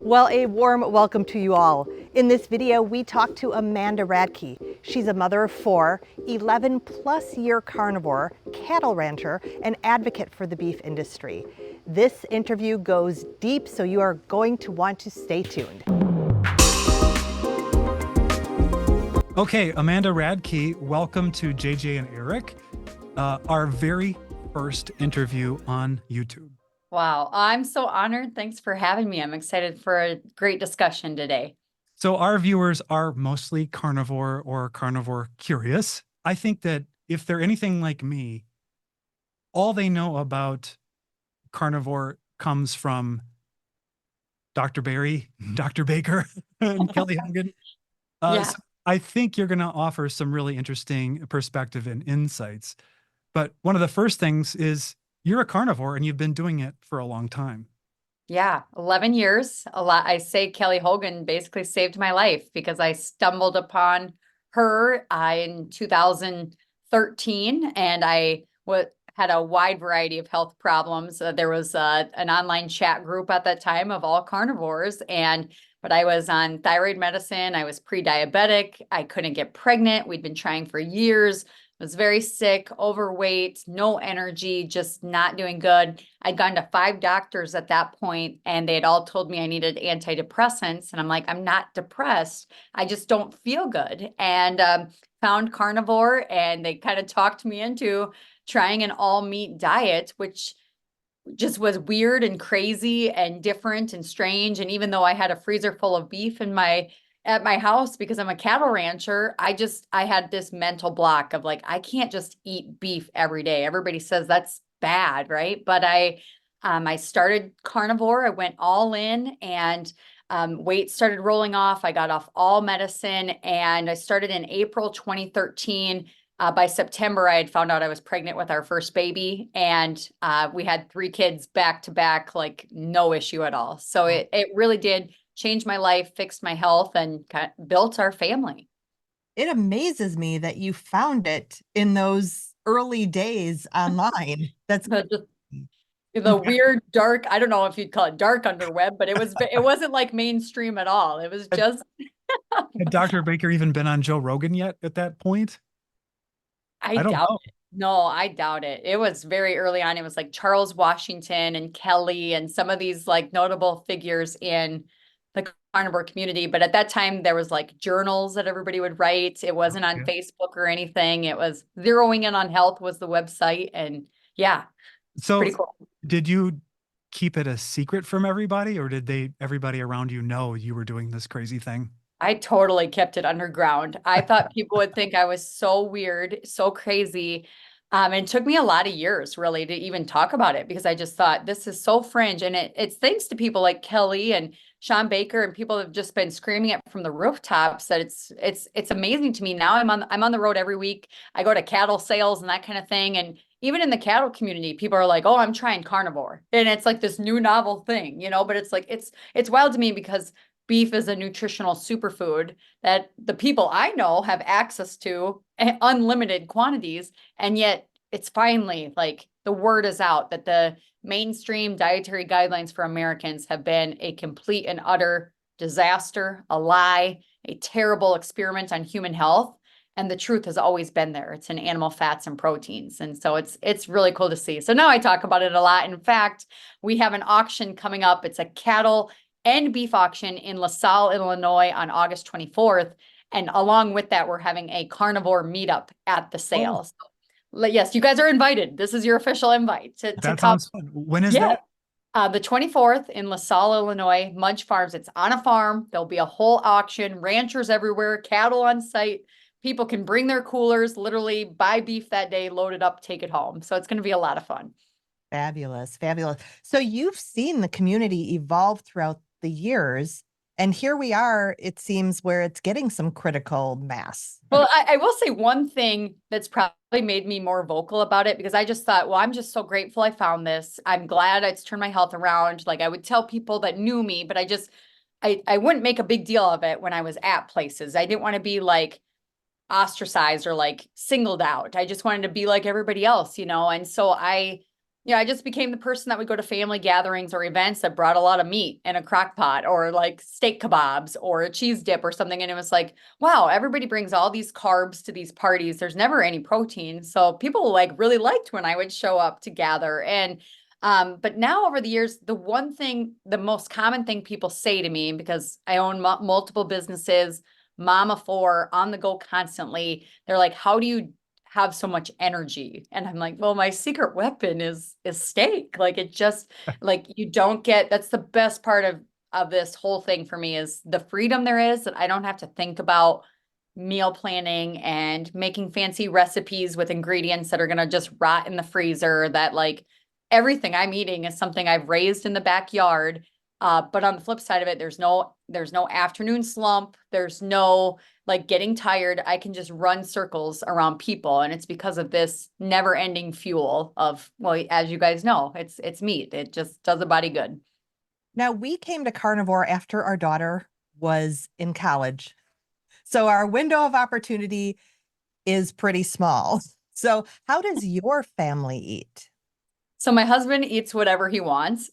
Well, a warm welcome to you all. In this video, we talk to Amanda Radke. She's a mother of 4, 11-plus year carnivore, cattle rancher, and advocate for the beef industry. This interview goes deep, so you are going to want to stay tuned. Okay, Amanda Radke, welcome to JJ and Eric, our very first interview on YouTube. Wow, I'm so honored. Thanks for having me. I'm excited for a great discussion today. So our viewers are mostly carnivore or carnivore curious. I think that if they're anything like me, all they know about carnivore comes from Dr. Barry, Dr. Baker, and Kelly Hogan. Yeah. So I think you're going to offer some really interesting perspective and insights. But one of the first things is you're a carnivore and you've been doing it for a long time. Yeah, 11 years. A lot. I say Kelly Hogan basically saved my life because I stumbled upon her in 2013 and I had a wide variety of health problems. There was an online chat group at that time of all carnivores, but I was on thyroid medicine. I was pre-diabetic. I couldn't get pregnant. We'd been trying for years. Was very sick, overweight, no energy, just not doing good. I'd gone to 5 doctors at that point, and they had all told me I needed antidepressants. And I'm like, I'm not depressed. I just don't feel good. And found carnivore, and they kind of talked me into trying an all meat diet, which just was weird and crazy and different and strange. And even though I had a freezer full of beef at my house because I'm a cattle rancher, I had this mental block of like, I can't just eat beef every day. Everybody says that's bad, right? But I started carnivore. I went all in, and weight started rolling off. I got off all medicine, and I started in April 2013. By September, I had found out I was pregnant with our first baby, and we had 3 kids back to back, like no issue at all. So it really did change my life, fixed my health, and built our family. It amazes me that you found it in those early days online. That's the weird, dark, I don't know if you'd call it dark underweb, but it wasn't like mainstream at all. It was just. Had Dr. Baker even been on Joe Rogan yet at that point? I doubt it. No, I doubt it. It was very early on. It was like Charles Washington and Kelly and some of these like notable figures in the carnivore community. But at that time, there was like journals that everybody would write. It wasn't on Facebook or anything. It was Zeroing In on Health was the website. And yeah, so pretty cool. Did you keep it a secret from everybody, or did everybody around you know you were doing this crazy thing? I totally kept it underground. I thought people would think I was so weird, so crazy. And it took me a lot of years really to even talk about it because I just thought this is so fringe. And it's thanks to people like Kelly and Sean Baker and people have just been screaming it from the rooftops that it's amazing to me. Now I'm on the road every week. I go to cattle sales and that kind of thing. And even in the cattle community, people are like, oh, I'm trying carnivore. And it's like this new novel thing, but it's like, it's wild to me because beef is a nutritional superfood that the people I know have access to in unlimited quantities. And yet it's finally like the word is out that the mainstream dietary guidelines for Americans have been a complete and utter disaster, a lie, a terrible experiment on human health. And the truth has always been there. It's in animal fats and proteins. And so it's really cool to see. So now I talk about it a lot. In fact, we have an auction coming up. It's a cattle and beef auction in LaSalle, Illinois on August 24th. And along with that, we're having a carnivore meetup at the sale. So, yes, you guys are invited. This is your official invite to come. Sounds fun. When is that? The 24th in LaSalle, Illinois, Munch Farms. It's on a farm. There'll be a whole auction, ranchers everywhere, cattle on site. People can bring their coolers, literally buy beef that day, load it up, take it home. So it's going to be a lot of fun. fabulous, fabulous. So you've seen the community evolve throughout the years, and here we are, it seems, where it's getting some critical mass. Well, I will say one thing that's probably made me more vocal about it because I just thought, well, I'm just so grateful I found this. I'm glad it's turned my health around. Like I would tell people that knew me, but I wouldn't make a big deal of it when I was at places. I didn't want to be like ostracized or like singled out. I just wanted to be like everybody else, And so I I just became the person that would go to family gatherings or events that brought a lot of meat in a crock pot or like steak kebabs or a cheese dip or something. And it was like, wow, everybody brings all these carbs to these parties. There's never any protein. So people like really liked when I would show up to gather. And but now over the years, the most common thing people say to me, because I own multiple businesses, mom of four, on the go constantly, they're like, how do you have so much energy? And I'm like, well, my secret weapon is steak. Like it just like you don't get, that's the best part of this whole thing for me is the freedom there is that I don't have to think about meal planning and making fancy recipes with ingredients that are going to just rot in the freezer, that like everything I'm eating is something I've raised in the backyard. But on the flip side of it, there's no afternoon slump. There's no like getting tired. I can just run circles around people. And it's because of this never ending fuel of, well, as you guys know, it's meat. It just does the body good. Now, we came to carnivore after our daughter was in college. So our window of opportunity is pretty small. So how does your family eat? So my husband eats whatever he wants.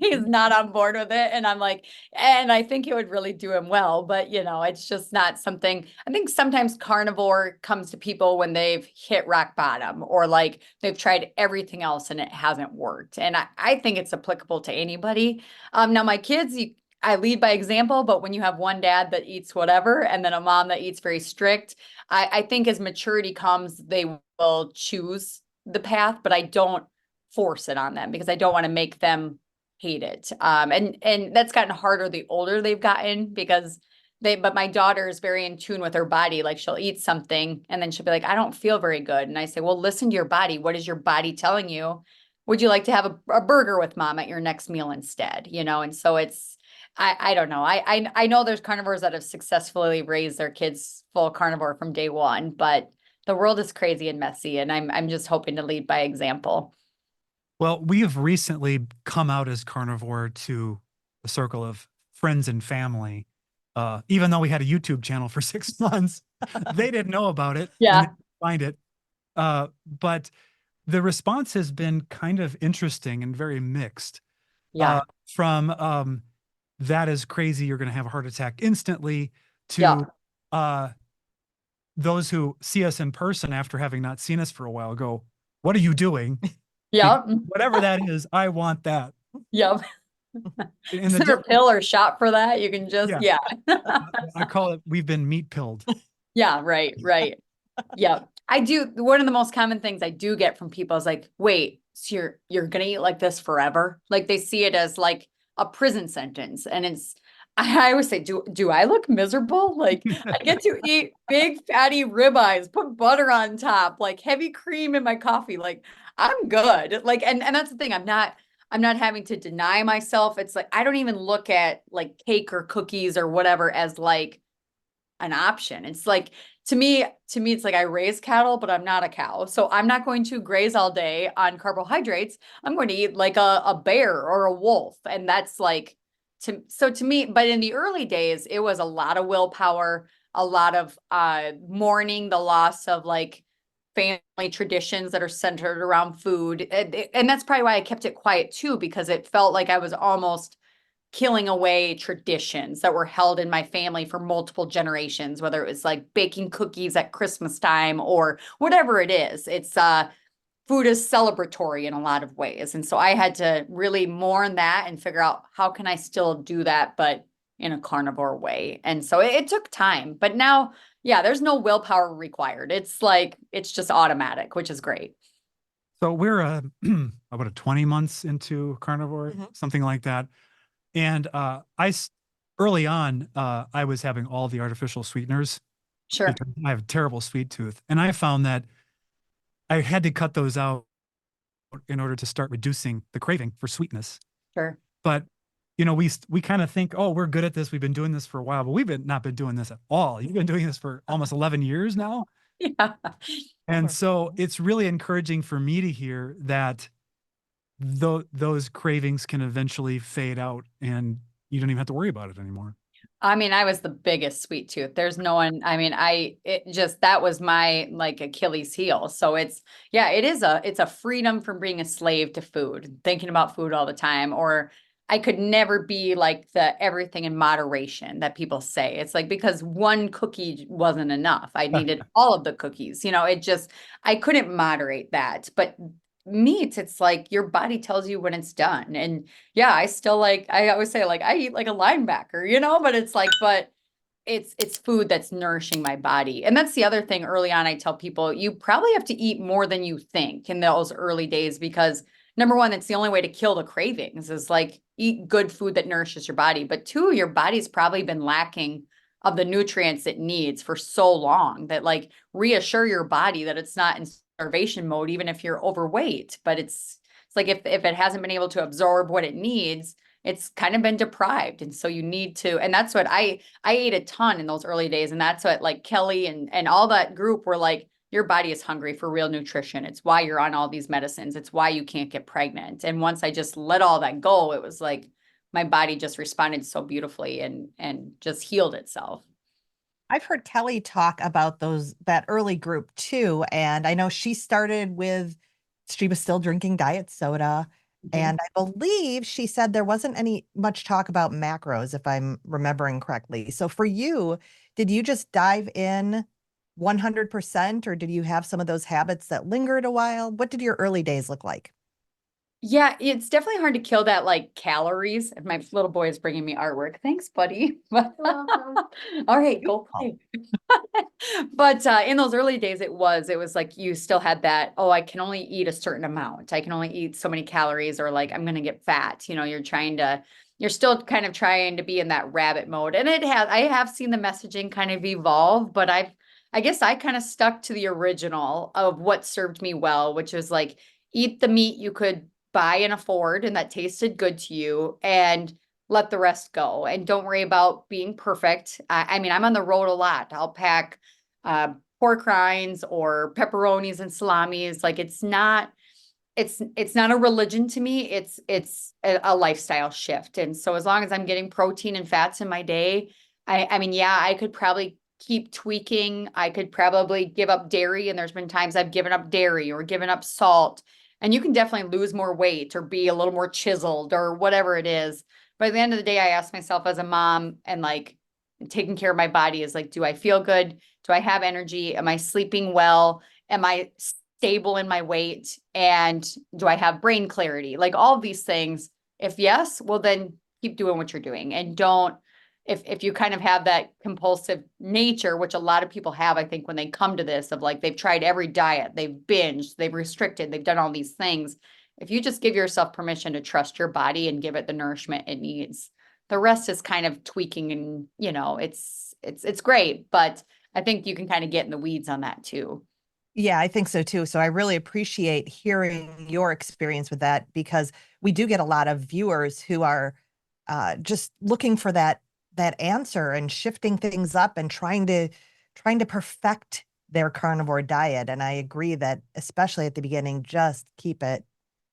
He's not on board with it. And I'm like, and I think it would really do him well, but it's just not something. I think sometimes carnivore comes to people when they've hit rock bottom or like they've tried everything else and it hasn't worked. And I think it's applicable to anybody. Now my kids, I lead by example, but when you have one dad that eats whatever and then a mom that eats very strict, I think as maturity comes, they will choose the path, but I don't force it on them because I don't want to make them hate it. And that's gotten harder the older they've gotten because but my daughter is very in tune with her body. Like she'll eat something and then she'll be like, I don't feel very good. And I say, well, listen to your body. What is your body telling you? Would you like to have a burger with mom at your next meal instead? And so I don't know. I know there's carnivores that have successfully raised their kids full carnivore from day one, but the world is crazy and messy. And I'm just hoping to lead by example. Well, we have recently come out as carnivore to a circle of friends and family. Even though we had a YouTube channel for 6 months, they didn't know about it Yeah. and they didn't find it. But the response has been kind of interesting and very mixed. Yeah. From that is crazy, you're going to have a heart attack instantly, to those who see us in person after having not seen us for a while go, what are you doing? Yeah. Whatever that is, I want that. Yep. Is there a pill or shot for that? You can just, yeah. I call it, we've been meat pilled. Yeah, right. Yeah. I do. One of the most common things I do get from people is like, wait, so you're going to eat like this forever? Like they see it as like a prison sentence. And I always say, do I look miserable? Like I get to eat big fatty ribeyes, put butter on top, like heavy cream in my coffee. Like I'm good. Like, and that's the thing. I'm not having to deny myself. It's like, I don't even look at like cake or cookies or whatever as like an option. It's like, to me, it's like I raise cattle, but I'm not a cow. So I'm not going to graze all day on carbohydrates. I'm going to eat like a bear or a wolf. And that's like, to me, but in the early days, it was a lot of willpower, a lot of mourning the loss of like family traditions that are centered around food. And that's probably why I kept it quiet too, because it felt like I was almost killing away traditions that were held in my family for multiple generations, whether it was like baking cookies at Christmas time or whatever it is. It's food is celebratory in a lot of ways. And so I had to really mourn that and figure out how can I still do that, but in a carnivore way. And so it took time, but now, yeah, there's no willpower required. It's like, it's just automatic, which is great. So we're about 20 months into carnivore, something like that. And early on, I was having all the artificial sweeteners. Sure. I have a terrible sweet tooth. And I found that I had to cut those out in order to start reducing the craving for sweetness. Sure. But, we kind of think, oh, we're good at this. We've been doing this for a while, but we've not been doing this at all. You've been doing this for almost 11 years now. Yeah. And so it's really encouraging for me to hear that those cravings can eventually fade out and you don't even have to worry about it anymore. I mean, I was the biggest sweet tooth. There's no one, I mean, that was my like Achilles heel. So yeah, it's a freedom from being a slave to food, thinking about food all the time. Or I could never be like the everything in moderation that people say. It's like because one cookie wasn't enough. I needed all of the cookies. I couldn't moderate that. But meat, it's like your body tells you when it's done. And yeah, I always say like I eat like a linebacker, but it's food that's nourishing my body. And that's the other thing early on. I tell people you probably have to eat more than you think in those early days, because number one, it's the only way to kill the cravings is like eat good food that nourishes your body. But two, your body's probably been lacking of the nutrients it needs for so long that like reassure your body that it's not in starvation mode, even if you're overweight. But it's like if it hasn't been able to absorb what it needs, it's kind of been deprived. And so you need to, and that's what I ate a ton in those early days. And that's what like Kelly and all that group were like, your body is hungry for real nutrition. It's why you're on all these medicines. It's why you can't get pregnant. And once I just let all that go, it was like my body just responded so beautifully and just healed itself. I've heard Kelly talk about that early group too. And I know she was still drinking diet soda. Mhm. And I believe she said there wasn't any much talk about macros, if I'm remembering correctly. So for you, did you just dive in 100%, or did you have some of those habits that lingered a while? What did your early days look like? Yeah, it's definitely hard to kill that like calories. And my little boy is bringing me artwork. Thanks, buddy. All right, go play. But in those early days, it was like you still had that, oh, I can only eat a certain amount. I can only eat so many calories, or like I'm gonna get fat. You're still kind of trying to be in that rabbit mode. And I have seen the messaging kind of evolve, but I guess I kind of stuck to the original of what served me well, which was like eat the meat you could buy and afford and that tasted good to you, and let the rest go. And don't worry about being perfect. I mean, I'm on the road a lot. I'll pack pork rinds or pepperonis and salamis. Like it's not a religion to me. It's a lifestyle shift. And so as long as I'm getting protein and fats in my day, I mean, yeah, I could probably keep tweaking. I could probably give up dairy. And there's been times I've given up dairy or given up salt. And you can definitely lose more weight or be a little more chiseled or whatever it is. But at the end of the day, I ask myself as a mom, and like taking care of my body is like, do I feel good? Do I have energy? Am I sleeping well? Am I stable in my weight? And do I have brain clarity? Like all of these things. If yes, well, then keep doing what you're doing. And don't, if you kind of have that compulsive nature, which a lot of people have, I think when they come to this of like, they've tried every diet, they've binged, they've restricted, they've done all these things. If you just give yourself permission to trust your body and give it the nourishment it needs, the rest is kind of tweaking. And it's great, but I think you can kind of get in the weeds on that too. Yeah, I think so too. So I really appreciate hearing your experience with that, because we do get a lot of viewers who are just looking for that answer and shifting things up and trying to perfect their carnivore diet. And I agree that especially at the beginning, just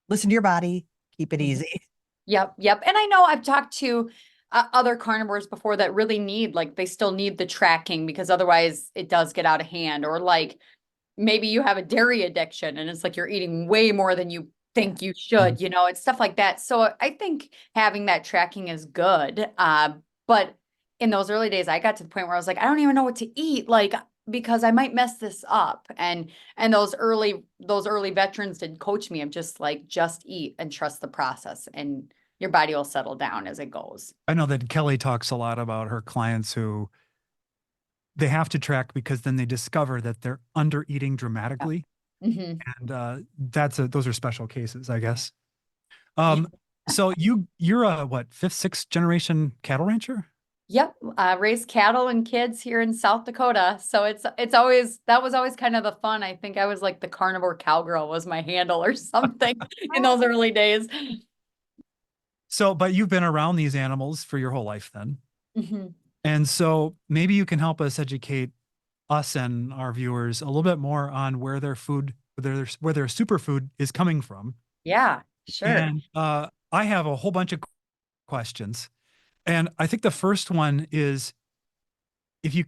listen to your body, keep it Mhm. easy. Yep, yep. And I know I've talked to other carnivores before that really they still need the tracking, because otherwise it does get out of hand. Or like maybe you have a dairy addiction and it's like you're eating way more than you Yeah. think you should, it's stuff like that. So I think having that tracking is good. But in those early days, I got to the point where I was like, I don't even know what to eat, like, because I might mess this up. And those early veterans did coach me of just like, just eat and trust the process, and your body will settle down as it goes. I know that Kelly talks a lot about her clients who they have to track because then they discover that they're under eating Yeah. dramatically. Hmm. And those are special cases, I guess. Yeah. So you're a what, fifth, sixth generation cattle rancher? Yep, raised cattle and kids here in South Dakota. So it's always that was always kind of the fun. I think I was like the carnivore cowgirl was my handle or something in those early days. So, but you've been around these animals for your whole life then. Hmm. And so maybe you can help us educate us and our viewers a little bit more on where their food, where their superfood is coming from. Yeah, sure. And I have a whole bunch of questions. And I think the first one is, if you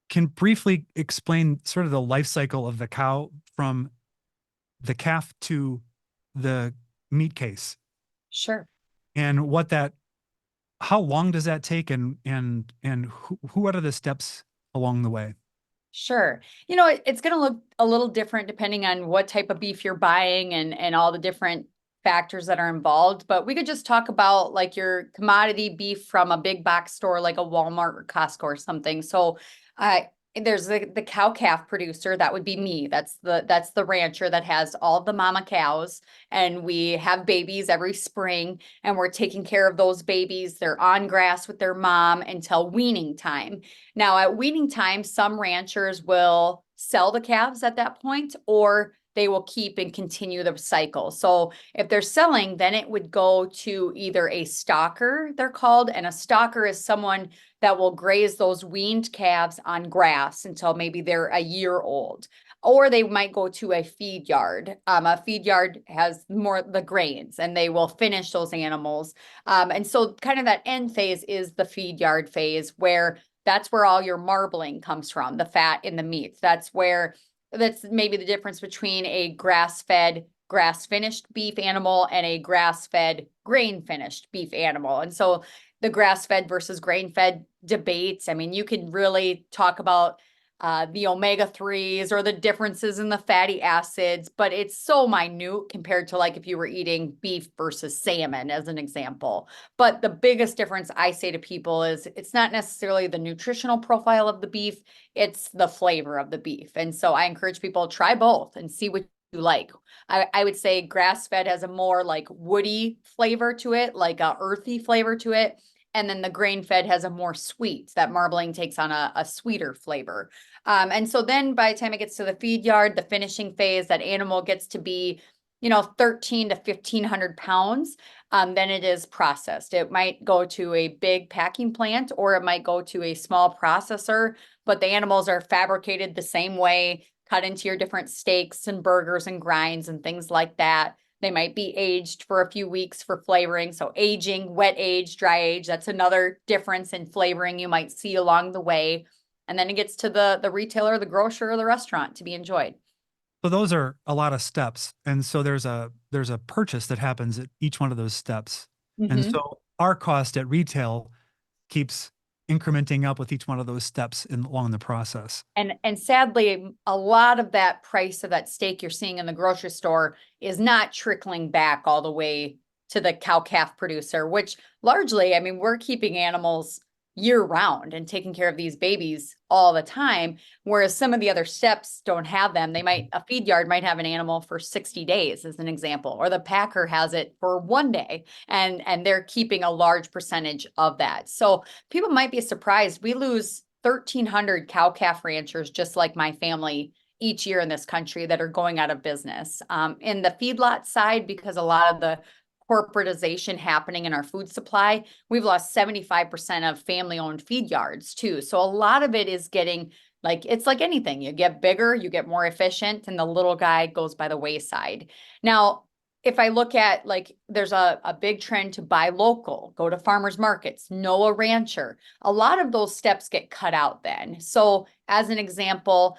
can briefly explain sort of the life cycle of the cow from the calf to the meat case, Sure. and how long does that take, and who are the steps along the way? Sure. It's going to look a little different depending on what type of beef you're buying and all the different factors that are involved. But we could just talk about like your commodity beef from a big box store like a Walmart or Costco or something. So uh, there's the cow calf producer. That would be me. That's the rancher that has all the mama cows, and we have babies every spring, and we're taking care of those babies. They're on grass with their mom until weaning time. Now, at weaning time, some ranchers will sell the calves at that point, or they will keep and continue the cycle. So if they're selling, then it would go to either a stalker, they're called, and a stalker is someone that will graze those weaned calves on grass until maybe they're a year old. Or they might go to a feed yard. A feed yard has more the grains, and they will finish those animals. And so kind of that end phase is the feed yard phase, where that's where all your marbling comes from, the fat in the meat. That's maybe the difference between a grass-fed, grass-finished beef animal and a grass-fed, grain-finished beef animal. And so the grass-fed versus grain-fed debates, I mean, you can really talk about the omega-3s or the differences in the fatty acids, but it's so minute compared to like if you were eating beef versus salmon, as an example. But the biggest difference I say to people is it's not necessarily the nutritional profile of the beef, it's the flavor of the beef. And so I encourage people to try both and see what you like. I would say grass-fed has a more like woody flavor to it, like a earthy flavor to it. And then the grain-fed has a more sweet, that marbling takes on a sweeter flavor. And so then by the time it gets to the feed yard, the finishing phase, that animal gets to be, 13 to 1,500 pounds, then it is processed. It might go to a big packing plant, or it might go to a small processor, but the animals are fabricated the same way, cut into your different steaks and burgers and grinds and things like that. They might be aged for a few weeks for flavoring. So aging, wet age, dry age, that's another difference in flavoring you might see along the way. And then it gets to the retailer, the grocer, or the restaurant to be enjoyed. So those are a lot of steps, and so there's a purchase that happens at each one of those steps, and Mm-hmm. so our cost at retail keeps incrementing up with each one of those steps along the process. And sadly, a lot of that price of that steak you're seeing in the grocery store is not trickling back all the way to the cow calf producer, which largely, I mean, we're keeping animals year round and taking care of these babies all the time, whereas some of the other steps don't have them. A feed yard might have an animal for 60 days as an example, or the packer has it for 1 day, and they're keeping a large percentage of that. So people might be surprised. We lose 1,300 cow calf ranchers, just like my family, each year in this country, that are going out of business. In the feedlot side, because a lot of the corporatization happening in our food supply, we've lost 75% of family-owned feed yards too. So a lot of it is getting like, it's like anything. You get bigger, you get more efficient, and the little guy goes by the wayside. Now, if I look at like, there's a big trend to buy local, go to farmers markets, know a rancher. A lot of those steps get cut out then. So as an example,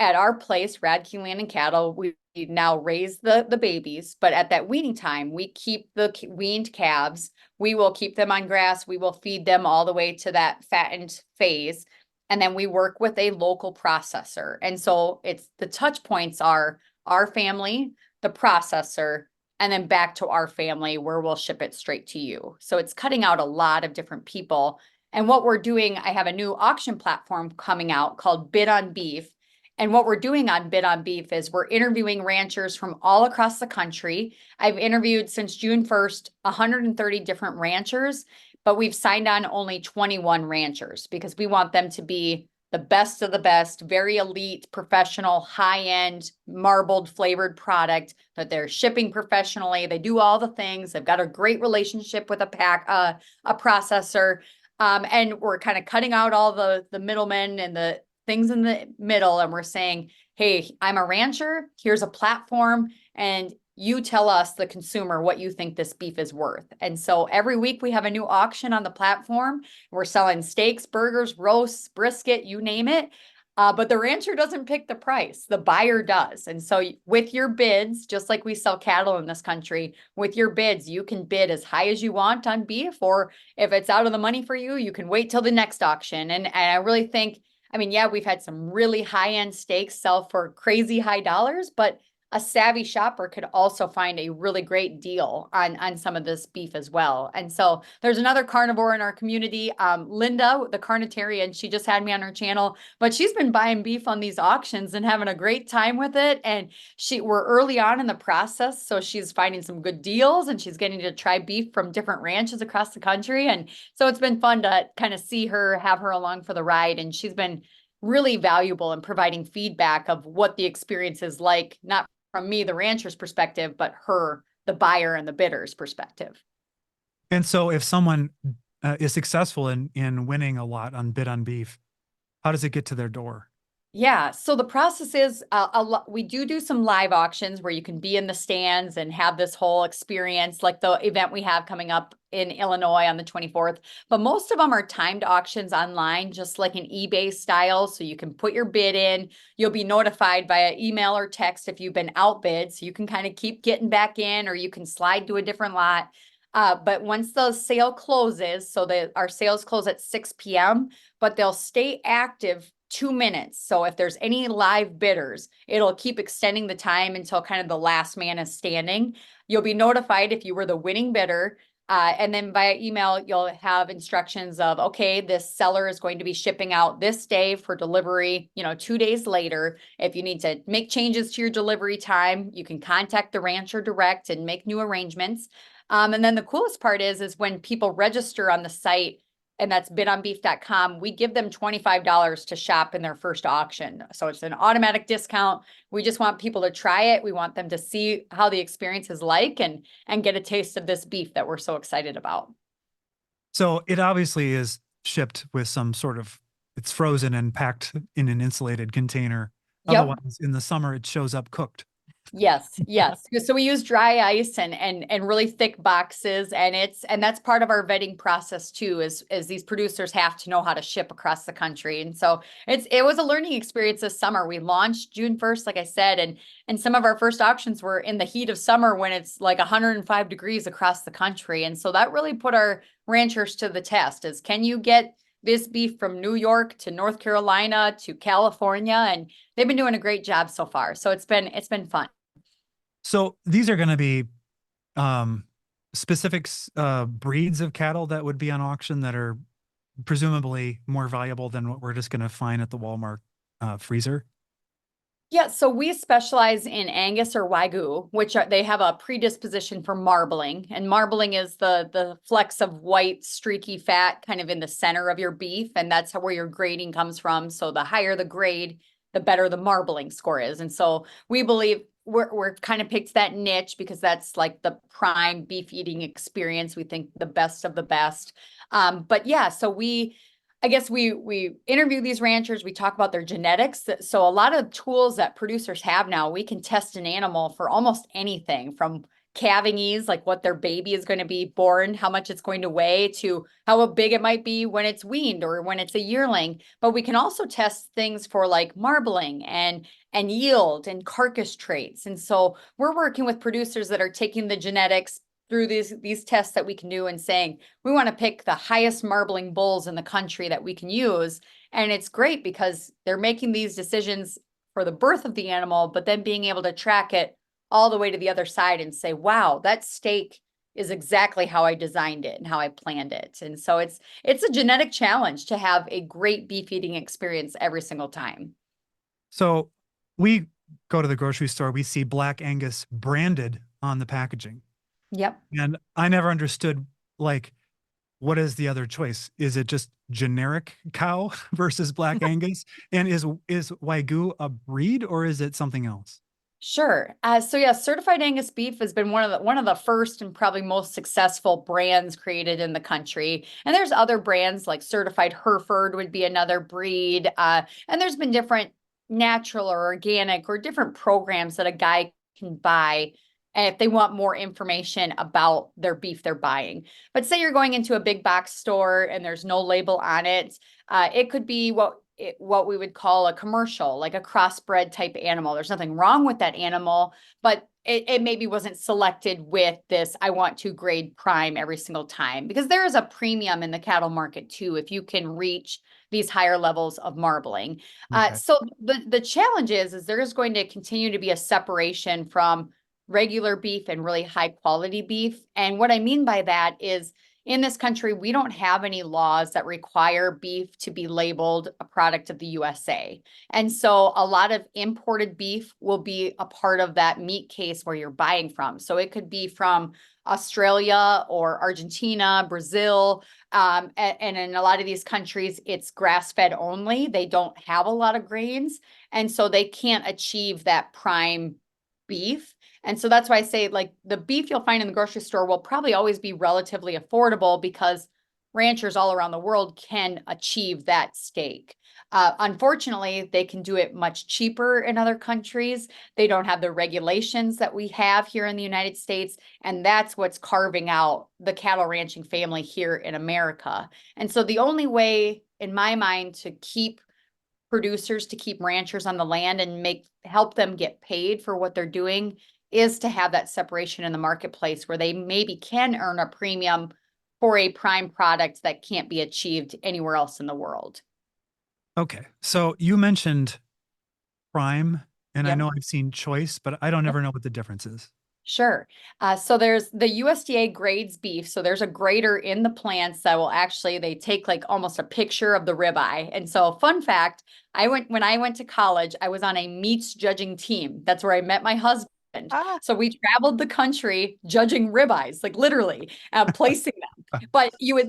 at our place, Radke Land and Cattle, we now raise the babies, but at that weaning time, we keep the weaned calves. We will keep them on grass. We will feed them all the way to that fattened phase. And then we work with a local processor. And so it's the touch points are our family, the processor, and then back to our family where we'll ship it straight to you. So it's cutting out a lot of different people. And what we're doing, I have a new auction platform coming out called Bid on Beef. And what we're doing on Bid on Beef is we're interviewing ranchers from all across the country. I've interviewed since June 1st, 130 different ranchers, but we've signed on only 21 ranchers because we want them to be the best of the best, very elite, professional, high-end, marbled flavored product that they're shipping professionally. They do all the things. They've got a great relationship with a processor. And we're kind of cutting out all the middlemen and the things in the middle, and we're saying, hey, I'm a rancher, here's a platform, and you tell us, the consumer, what you think this beef is worth. And so every week we have a new auction on the platform. We're selling steaks, burgers, roasts, brisket, you name it. But the rancher doesn't pick the price, the buyer does. And so with your bids, just like we sell cattle in this country, with your bids, you can bid as high as you want on beef, or if it's out of the money for you, you can wait till the next auction. And I really think, I mean, yeah, we've had some really high-end steaks sell for crazy high dollars, but a savvy shopper could also find a really great deal on some of this beef as well. And so there's another carnivore in our community, Linda, the Carnitarian. She just had me on her channel, but she's been buying beef on these auctions and having a great time with it. And we're early on in the process, so she's finding some good deals, and she's getting to try beef from different ranches across the country. And so it's been fun to kind of see her, have her along for the ride. And she's been really valuable in providing feedback of what the experience is like, not from me, the rancher's perspective, but her, the buyer and the bidder's perspective. And so if someone is successful in winning a lot on bid on beef, how does it get to their door? Yeah, so the process is we do some live auctions where you can be in the stands and have this whole experience, like the event we have coming up in Illinois on the 24th. But most of them are timed auctions online, just like an eBay style. So you can put your bid in. You'll be notified via email or text if you've been outbid. So you can kind of keep getting back in, or you can slide to a different lot. But once the sale closes, so our sales close at 6 p.m., but they'll stay active 2 minutes. So if there's any live bidders, it'll keep extending the time until kind of the last man is standing. You'll be notified if you were the winning bidder. And then via email, you'll have instructions of, okay, this seller is going to be shipping out this day for delivery, 2 days later. If you need to make changes to your delivery time, you can contact the rancher direct and make new arrangements. And then the coolest part is when people register on the site, and that's bidonbeef.com, we give them $25 to shop in their first auction. So it's an automatic discount. We just want people to try it. We want them to see how the experience is like and get a taste of this beef that we're so excited about. So it obviously is shipped with some sort of, it's frozen and packed in an insulated container. Yep. Otherwise, in the summer, it shows up cooked. Yes. So we use dry ice and really thick boxes, and that's part of our vetting process too, is these producers have to know how to ship across the country. And so it was a learning experience this summer. We launched June 1st, like I said, and some of our first auctions were in the heat of summer when it's like 105 degrees across the country. And so that really put our ranchers to the test, is can you get this beef from New York to North Carolina to California? And they've been doing a great job so far. So it's been fun. So these are going to be specific breeds of cattle that would be on auction that are presumably more valuable than what we're just going to find at the Walmart freezer. Yeah, so we specialize in Angus or Wagyu, which they have a predisposition for marbling. And marbling is the flecks of white streaky fat kind of in the center of your beef. And that's where your grading comes from. So the higher the grade, the better the marbling score is. And so we believe we're kind of picked that niche because that's like the prime beef eating experience. We think the best of the best. But yeah, so I guess we interview these ranchers, we talk about their genetics. So a lot of tools that producers have now, we can test an animal for almost anything from calving ease, like what their baby is going to be born, how much it's going to weigh, to how big it might be when it's weaned or when it's a yearling. But we can also test things for like marbling and yield and carcass traits. And so we're working with producers that are taking the genetics through these tests that we can do and saying, we want to pick the highest marbling bulls in the country that we can use. And it's great because they're making these decisions for the birth of the animal, but then being able to track it all the way to the other side and say, wow, that steak is exactly how I designed it and how I planned it. And so it's a genetic challenge to have a great beef eating experience every single time. So we go to the grocery store, we see Black Angus branded on the packaging. Yep. And I never understood, like, what is the other choice? Is it just generic cow versus Black Angus? And is Wagyu a breed or is it something else? Sure. So yeah, certified Angus beef has been one of the first and probably most successful brands created in the country. And there's other brands like certified Hereford would be another breed. And there's been different natural or organic or different programs that a guy can buy if they want more information about their beef they're buying. But say you're going into a big box store and there's no label on it, it could be what we would call a commercial, like a crossbred type animal. There's nothing wrong with that animal, but it maybe wasn't selected with this, I want to grade prime every single time, because there is a premium in the cattle market too, if you can reach these higher levels of marbling. Okay. So the challenge is there is going to continue to be a separation from regular beef and really high quality beef. And what I mean by that is, in this country, we don't have any laws that require beef to be labeled a product of the USA. And so a lot of imported beef will be a part of that meat case where you're buying from. So it could be from Australia or Argentina, Brazil. And in a lot of these countries, it's grass-fed only. They don't have a lot of grains. And so they can't achieve that prime beef. And so that's why I say, like, the beef you'll find in the grocery store will probably always be relatively affordable because ranchers all around the world can achieve that steak. Unfortunately, they can do it much cheaper in other countries. They don't have the regulations that we have here in the United States. And that's what's carving out the cattle ranching family here in America. And so the only way, in my mind, to keep producers, to keep ranchers on the land and help them get paid for what they're doing, is to have that separation in the marketplace where they maybe can earn a premium for a prime product that can't be achieved anywhere else in the world. Okay. So you mentioned prime, and I Yep. know I've seen choice, but I don't Yep. ever know what the difference is. Sure. So there's the USDA grades beef. So there's a grader in the plants that will actually, they take like almost a picture of the ribeye. And so fun fact, when I went to college, I was on a meats judging team. That's where I met my husband. Ah, So we traveled the country judging ribeyes, like literally, placing them. But you'd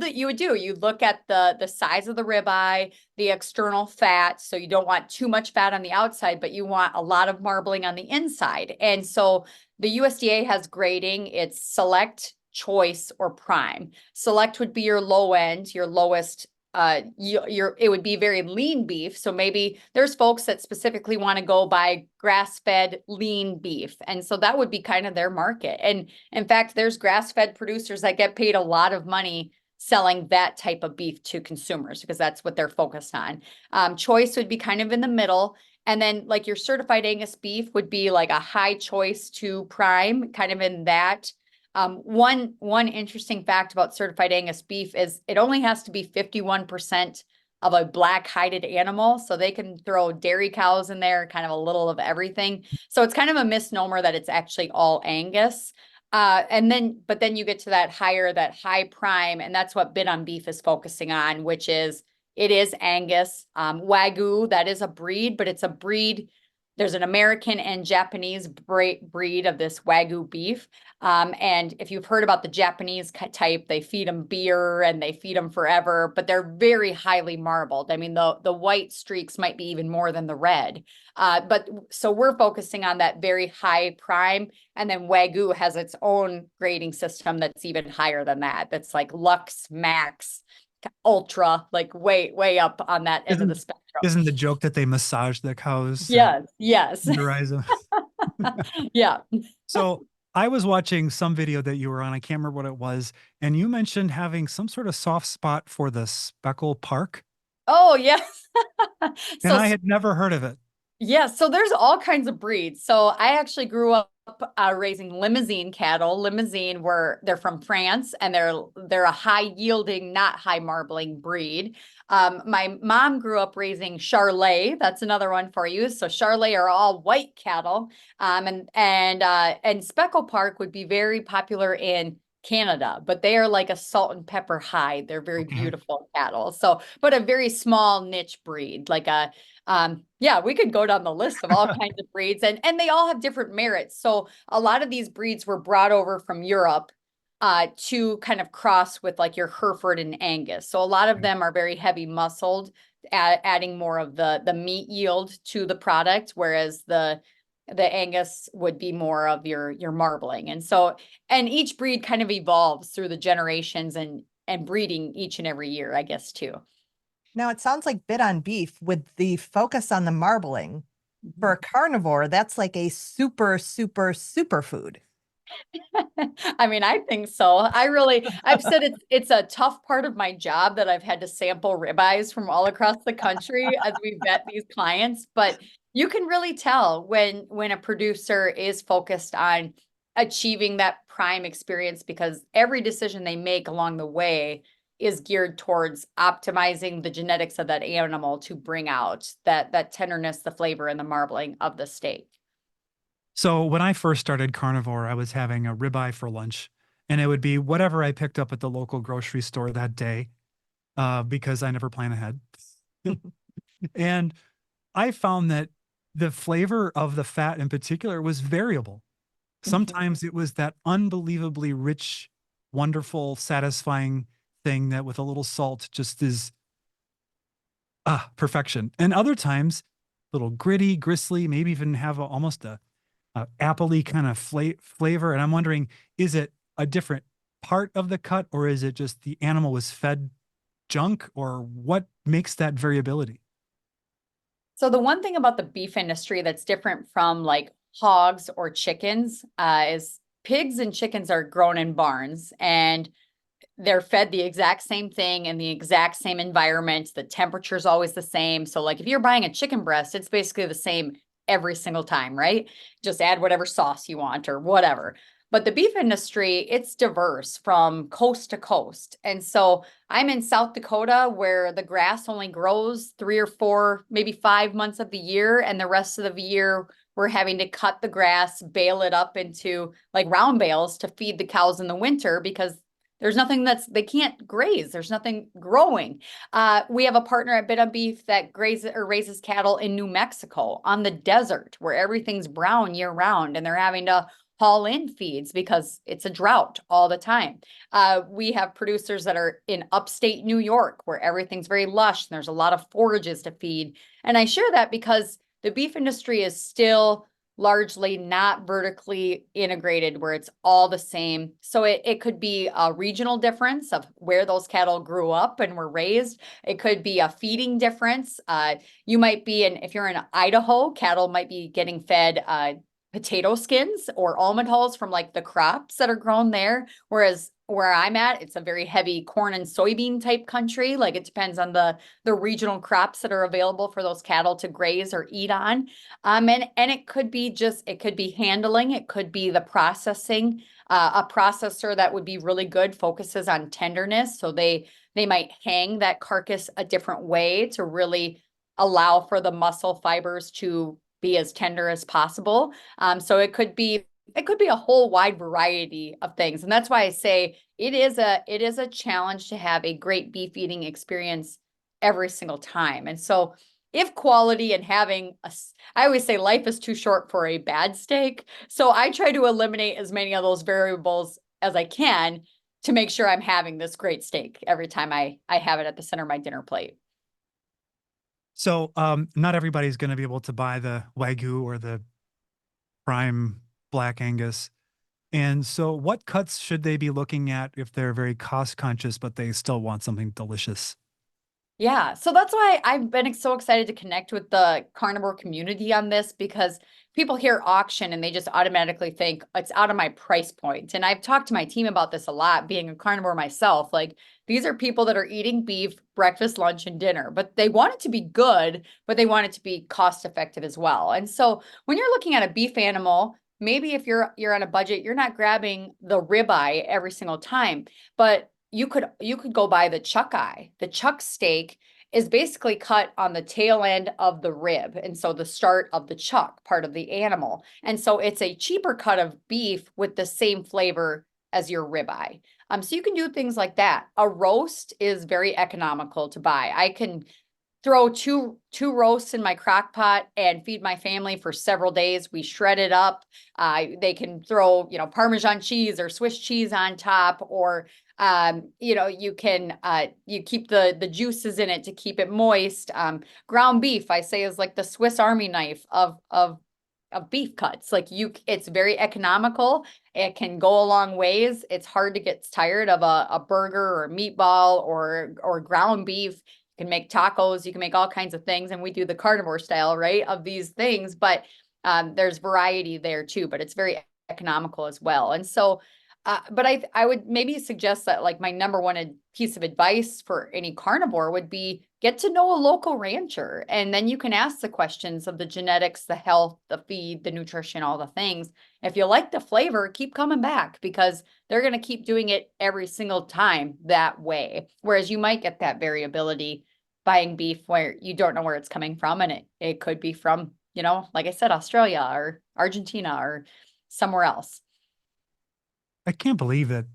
look at the size of the ribeye, the external fat. So you don't want too much fat on the outside, but you want a lot of marbling on the inside. And so the USDA has grading. It's select, choice, or prime. Select would be your low end, your lowest. It would be very lean beef. So maybe there's folks that specifically want to go buy grass-fed lean beef. And so that would be kind of their market. And in fact, there's grass-fed producers that get paid a lot of money selling that type of beef to consumers because that's what they're focused on. Choice would be kind of in the middle. And then like your certified Angus beef would be like a high choice to prime, kind of in that. One interesting fact about certified Angus beef is it only has to be 51% of a black hided animal. So they can throw dairy cows in there, kind of a little of everything. So it's kind of a misnomer that it's actually all Angus. But then you get to that high prime, and that's what Bid on Beef is focusing on, which is it is Angus. Wagyu, that is a breed, but it's a breed. There's an American and Japanese breed of this Wagyu beef. And if you've heard about the Japanese type, they feed them beer and they feed them forever, but they're very highly marbled. I mean, the white streaks might be even more than the red. But so we're focusing on that very high prime. And then Wagyu has its own grading system that's even higher than that. That's like Lux, Max, Ultra, like way up on that end of the spectrum. Isn't the joke that they massage the cows? Yes. Tenderize them? Yeah. So I was watching some video that you were on. I can't remember what it was. And you mentioned having some sort of soft spot for the Speckle Park. Oh, yes. And So I had never heard of it. yeah, so there's all kinds of breeds. So I actually grew up raising Limousin cattle. Limousin they're from France and they're a high yielding, not high marbling breed. My mom grew up raising Charolais. That's another one for you. So Charolais are all white cattle. And Speckle Park would be very popular in Canada, but they are like a salt and pepper hide. They're very beautiful cattle. So, but a very small niche breed, like yeah, we could go down the list of all kinds of breeds and they all have different merits. So a lot of these breeds were brought over from Europe to kind of cross with like your Hereford and Angus. So a lot of them are very heavy muscled, adding more of the meat yield to the product, whereas the Angus would be more of your marbling. And each breed kind of evolves through the generations and breeding each and every year, I guess, too. now it sounds like Bid on Beef with the focus on the marbling. For a carnivore, that's like a super, super, super food. I mean, I think so. I've said it's a tough part of my job that I've had to sample ribeyes from all across the country as we vet these clients, but you can really tell when a producer is focused on achieving that prime experience, because every decision they make along the way is geared towards optimizing the genetics of that animal to bring out that tenderness, the flavor, and the marbling of the steak. So when I first started carnivore, I was having a ribeye for lunch, and it would be whatever I picked up at the local grocery store that day, because I never plan ahead. And I found that the flavor of the fat in particular was variable. Sometimes it was that unbelievably rich, wonderful, satisfying thing that with a little salt just is perfection. And other times, little gritty, gristly, maybe even have almost a appley kind of flavor. And I'm wondering, is it a different part of the cut, or is it just the animal was fed junk, or what makes that variability? So the one thing about the beef industry that's different from like hogs or chickens is pigs and chickens are grown in barns, and they're fed the exact same thing in the exact same environment. The temperature is always the same. So like if you're buying a chicken breast, it's basically the same every single time, right? Just add whatever sauce you want or whatever. But the beef industry, it's diverse from coast to coast. And so I'm in South Dakota where the grass only grows 3 or 4, maybe 5 months of the year. And the rest of the year, we're having to cut the grass, bale it up into like round bales to feed the cows in the winter because there's nothing they can't graze. There's nothing growing. We have a partner at Bit on Beef that grazes or raises cattle in New Mexico on the desert where everything's brown year round, and they're having to haul in feeds because it's a drought all the time. We have producers that are in upstate New York where everything's very lush and there's a lot of forages to feed. And I share that because the beef industry is still largely not vertically integrated where it's all the same. So it could be a regional difference of where those cattle grew up and were raised. It could be a feeding difference. You might be if you're in Idaho, cattle might be getting fed potato skins or almond hulls from like the crops that are grown there. Whereas where I'm at, it's a very heavy corn and soybean type country. Like it depends on the regional crops that are available for those cattle to graze or eat on. And it could be handling, it could be the processing. A processor that would be really good focuses on tenderness. So they might hang that carcass a different way to really allow for the muscle fibers to be as tender as possible. So it could be a whole wide variety of things. And that's why I say it is a challenge to have a great beef eating experience every single time. And so if quality and I always say life is too short for a bad steak. So I try to eliminate as many of those variables as I can to make sure I'm having this great steak every time I have it at the center of my dinner plate. So not everybody's going to be able to buy the Wagyu or the prime Black Angus. And so what cuts should they be looking at if they're very cost conscious, but they still want something delicious? Yeah, so that's why I've been so excited to connect with the carnivore community on this, because people hear auction and they just automatically think it's out of my price point. And I've talked to my team about this a lot, being a carnivore myself. Like these are people that are eating beef breakfast, lunch, and dinner, but they want it to be good, but they want it to be cost effective as well. And so when you're looking at a beef animal, maybe if you're on a budget, you're not grabbing the ribeye every single time, but you could go buy the chuck eye. The chuck steak is basically cut on the tail end of the rib, and so the start of the chuck part of the animal. And so it's a cheaper cut of beef with the same flavor as your ribeye. So you can do things like that. A roast is very economical to buy. I can throw two roasts in my crock pot and feed my family for several days. We shred it up. They can throw, Parmesan cheese or Swiss cheese on top, or you can you keep the juices in it to keep it moist. Ground beef, I say, is like the Swiss Army knife of beef cuts. It's very economical. It can go a long ways. It's hard to get tired of a burger or meatball or ground beef. You can make tacos, you can make all kinds of things, and we do the carnivore style, right, of these things, but there's variety there too, but it's very economical as well. And so, but I would maybe suggest that like my number one piece of advice for any carnivore would be get to know a local rancher. And then you can ask the questions of the genetics, the health, the feed, the nutrition, all the things. If you like the flavor, keep coming back because they're going to keep doing it every single time that way. Whereas you might get that variability buying beef where you don't know where it's coming from. And it could be from, you know, like I said, Australia or Argentina or somewhere else. I can't believe that.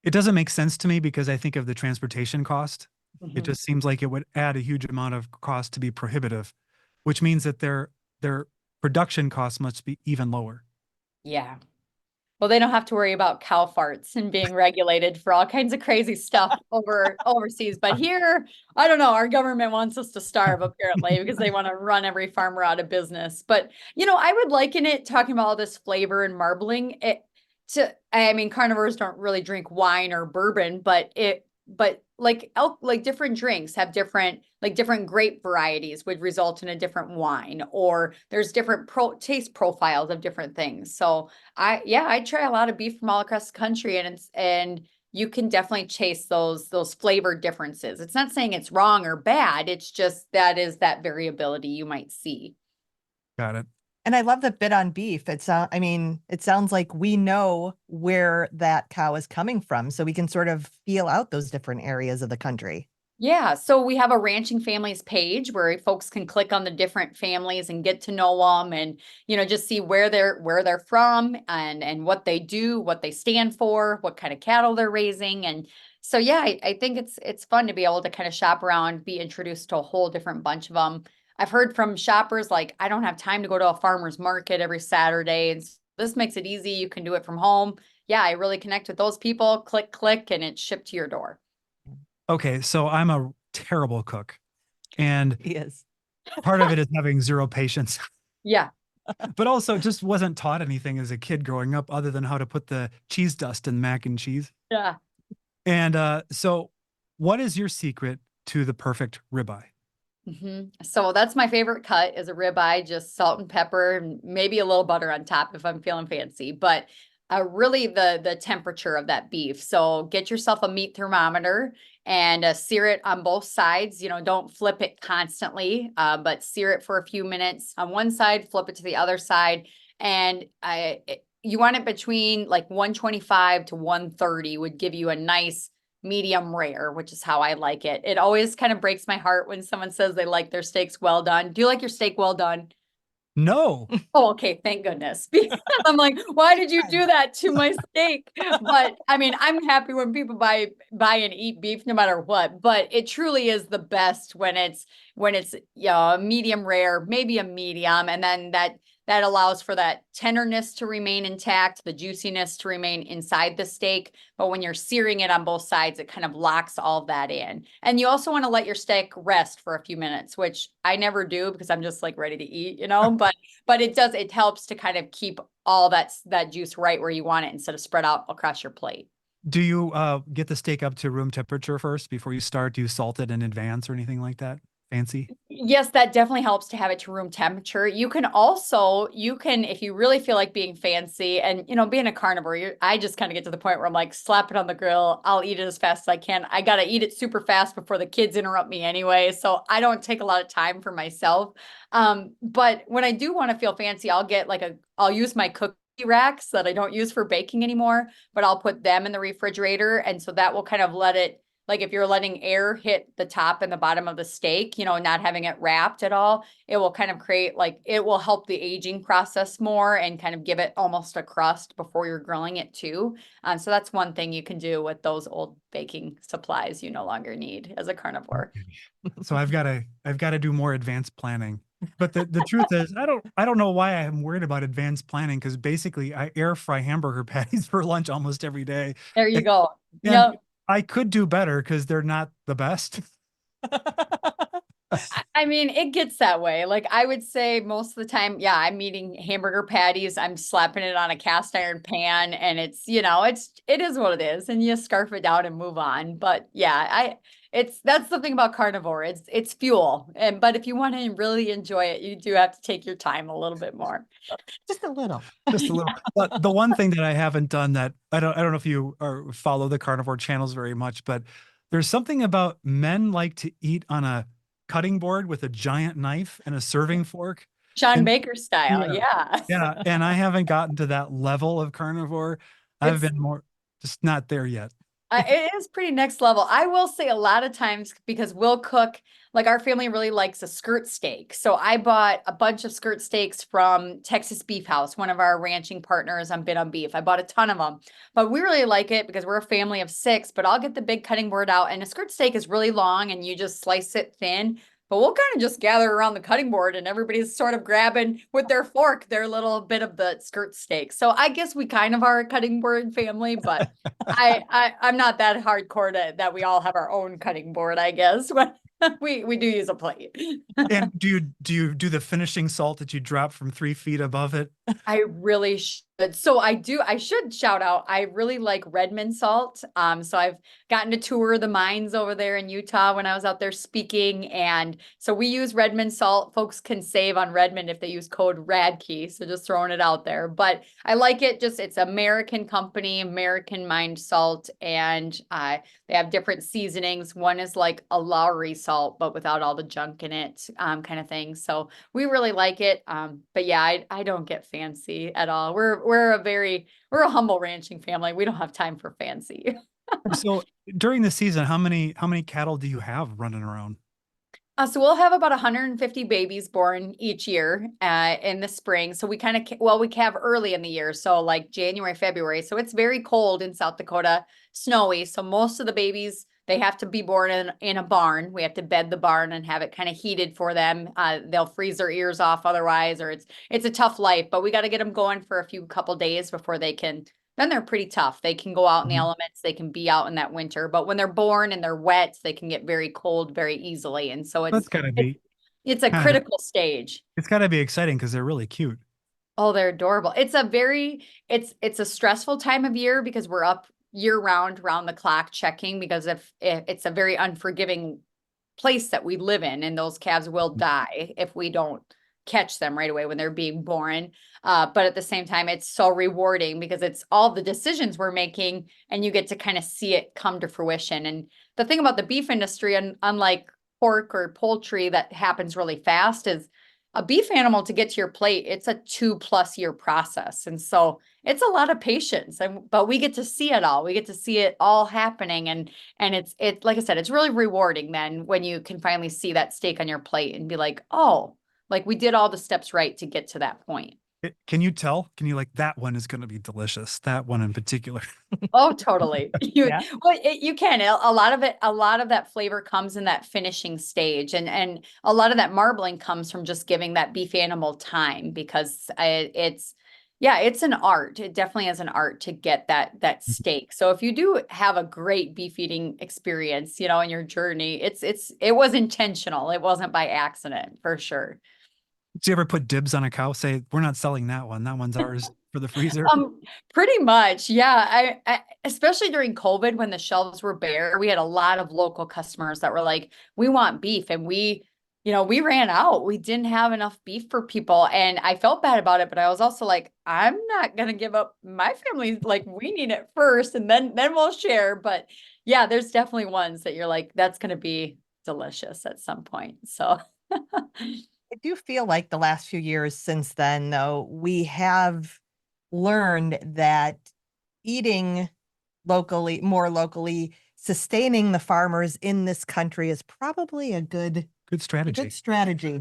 It doesn't make sense to me because I think of the transportation cost. It just seems like it would add a huge amount of cost to be prohibitive, which means that their production costs must be even lower. Yeah. Well, they don't have to worry about cow farts and being regulated for all kinds of crazy stuff overseas. But here, I don't know, our government wants us to starve apparently because they want to run every farmer out of business. But, you know, I would liken it talking about all this flavor and marbling I mean, carnivores don't really drink wine or bourbon, but like different drinks have different grape varieties would result in a different wine, or there's different taste profiles of different things. So I try a lot of beef from all across the country, and you can definitely chase those flavor differences. It's not saying it's wrong or bad. It's just that variability you might see. Got it. And I love the bit on beef. I mean, it sounds like we know where that cow is coming from, so we can sort of feel out those different areas of the country. Yeah, so we have a ranching families page where folks can click on the different families and get to know them, and you know, just see where they're from and what they do, what they stand for, what kind of cattle they're raising. And so yeah, I think it's fun to be able to kind of shop around, be introduced to a whole different bunch of them. I've heard from shoppers like, I don't have time to go to a farmer's market every Saturday, and this makes it easy. You can do it from home. Yeah, I really connect with those people. Click, and it's shipped to your door. Okay, so I'm a terrible cook, and He is. part of it is having zero patience, Yeah. but also just wasn't taught anything as a kid growing up other than how to put the cheese dust in mac and cheese. Yeah. And so what is your secret to the perfect ribeye? So that's my favorite cut is a ribeye, just salt and pepper, and maybe a little butter on top if I'm feeling fancy, but really the temperature of that beef. So get yourself a meat thermometer and sear it on both sides. You know, don't flip it constantly, but sear it for a few minutes on one side, flip it to the other side. And you want it between like 125 to 130 would give you a nice medium rare, which is how I like it. It always kind of breaks my heart when someone says they like their steaks well done. Do you like your steak well done? No. Oh, okay. Thank goodness. Because I'm like, why did you do that to my steak? But I mean, I'm happy when people buy and eat beef no matter what, but it truly is the best when it's you know, a medium rare, maybe a medium, and then that allows for that tenderness to remain intact, the juiciness to remain inside the steak. But when you're searing it on both sides, it kind of locks all of that in. And you also want to let your steak rest for a few minutes, which I never do because I'm just like ready to eat, you know, but it helps to kind of keep all that juice right where you want it instead of spread out across your plate. Do you get the steak up to room temperature first before you start? Do you salt it in advance or anything like that? Fancy? Yes, that definitely helps to have it to room temperature. You can, if you really feel like being fancy and, you know, being a carnivore, I just kind of get to the point where I'm like, slap it on the grill. I'll eat it as fast as I can. I got to eat it super fast before the kids interrupt me anyway. So I don't take a lot of time for myself. But when I do want to feel fancy, I'll use my cookie racks that I don't use for baking anymore, but I'll put them in the refrigerator. And so that will kind of let it, like if you're letting air hit the top and the bottom of the steak, you know, not having it wrapped at all, it will kind of create it will help the aging process more and kind of give it almost a crust before you're grilling it too. So that's one thing you can do with those old baking supplies you no longer need as a carnivore. So I've got to do more advanced planning. But the truth is, I don't know why I'm worried about advanced planning, because basically I air fry hamburger patties for lunch almost every day. There you go. And I could do better because they're not the best. I mean, it gets that way. Like I would say most of the time, yeah, I'm eating hamburger patties. I'm slapping it on a cast iron pan and it's, it is what it is. And you scarf it down and move on. But yeah, that's the thing about carnivore. It's fuel. But if you want to really enjoy it, you do have to take your time a little bit more. Just a little. Just a little. But the one thing that I haven't done that I don't know if you follow the carnivore channels very much, but there's something about men like to eat on a cutting board with a giant knife and a serving fork. Sean And Baker style. yeah, Yeah. yeah. And I haven't gotten to that level of carnivore. I've It's been more just not there yet. It is pretty next level. I will say a lot of times because we'll cook, like our family really likes a skirt steak. So I bought a bunch of skirt steaks from Texas Beef House, one of our ranching partners on Bit on Beef. I bought a ton of them, but we really like it because we're a family of 6, but I'll get the big cutting board out and a skirt steak is really long and you just slice it thin. But we'll kind of just gather around the cutting board and everybody's sort of grabbing with their fork their little bit of the skirt steak. So I guess we kind of are a cutting board family, but I'm not that hardcore that we all have our own cutting board, I guess. We do use a plate. And do you do the finishing salt that you drop from 3 feet above it? I really should. So I should shout out, I really like Redman Salt. So I've gotten to tour the mines over there in Utah when I was out there speaking. And so we use Redman Salt. Folks can save on Redmond if they use code Radke. So just throwing it out there. But I like it. It's American company, American mined salt. And they have different seasonings. One is like a Lowry salt, but without all the junk in it, kind of thing. So we really like it. But yeah, I don't get fancy at all. We're a humble ranching family. We don't have time for fancy. So during the season, how many cattle do you have running around? So we'll have about 150 babies born each year in the spring. So we kind of, we calve early in the year. So like January, February. So it's very cold in South Dakota, snowy. So most of the babies, they have to be born in a barn. We have to bed the barn and have it kind of heated for them. They'll freeze their ears off otherwise, or it's a tough life, but we got to get them going for a couple days before then they're pretty tough. They can go out in the Mhm. elements. They can be out in that winter, but when they're born and they're wet, they can get very cold very easily. And so That's gotta be it's a kind of critical stage. it's gotta be exciting because they're really cute. Oh, they're adorable. It's a stressful time of year because we're up year round the clock checking because if it's a very unforgiving place that we live in and those calves will die if we don't catch them right away when they're being born. But at the same time, it's so rewarding because it's all the decisions we're making and you get to kind of see it come to fruition. And the thing about the beef industry, and unlike pork or poultry that happens really fast, is a beef animal to get to your plate, it's a 2+ year process. And so it's a lot of patience, but we get to see it all. We get to see it all happening. And it's like I said, it's really rewarding then when you can finally see that steak on your plate and be like, oh, like we did all the steps right to get to that point. Can you tell? Can you like that one is gonna be delicious? That one in particular. Oh, totally. Yeah. You can. A lot of it, a lot of that flavor comes in that finishing stage, and a lot of that marbling comes from just giving that beef animal time because it's an art. It definitely is an art to get that steak. So if you do have a great beef eating experience, in your journey, it was intentional. It wasn't by accident for sure. Did you ever put dibs on a cow? Say, we're not selling that one. That one's ours for the freezer. Pretty much. Yeah. Especially during COVID when the shelves were bare, we had a lot of local customers that were like, we want beef. And we ran out. We didn't have enough beef for people. And I felt bad about it, but I was also like, I'm not going to give up my family. Like we need it first and then we'll share. But yeah, there's definitely ones that you're like, that's going to be delicious at some point. So I do feel like the last few years since then, though, we have learned that eating more locally, sustaining the farmers in this country is probably a Good strategy. good strategy.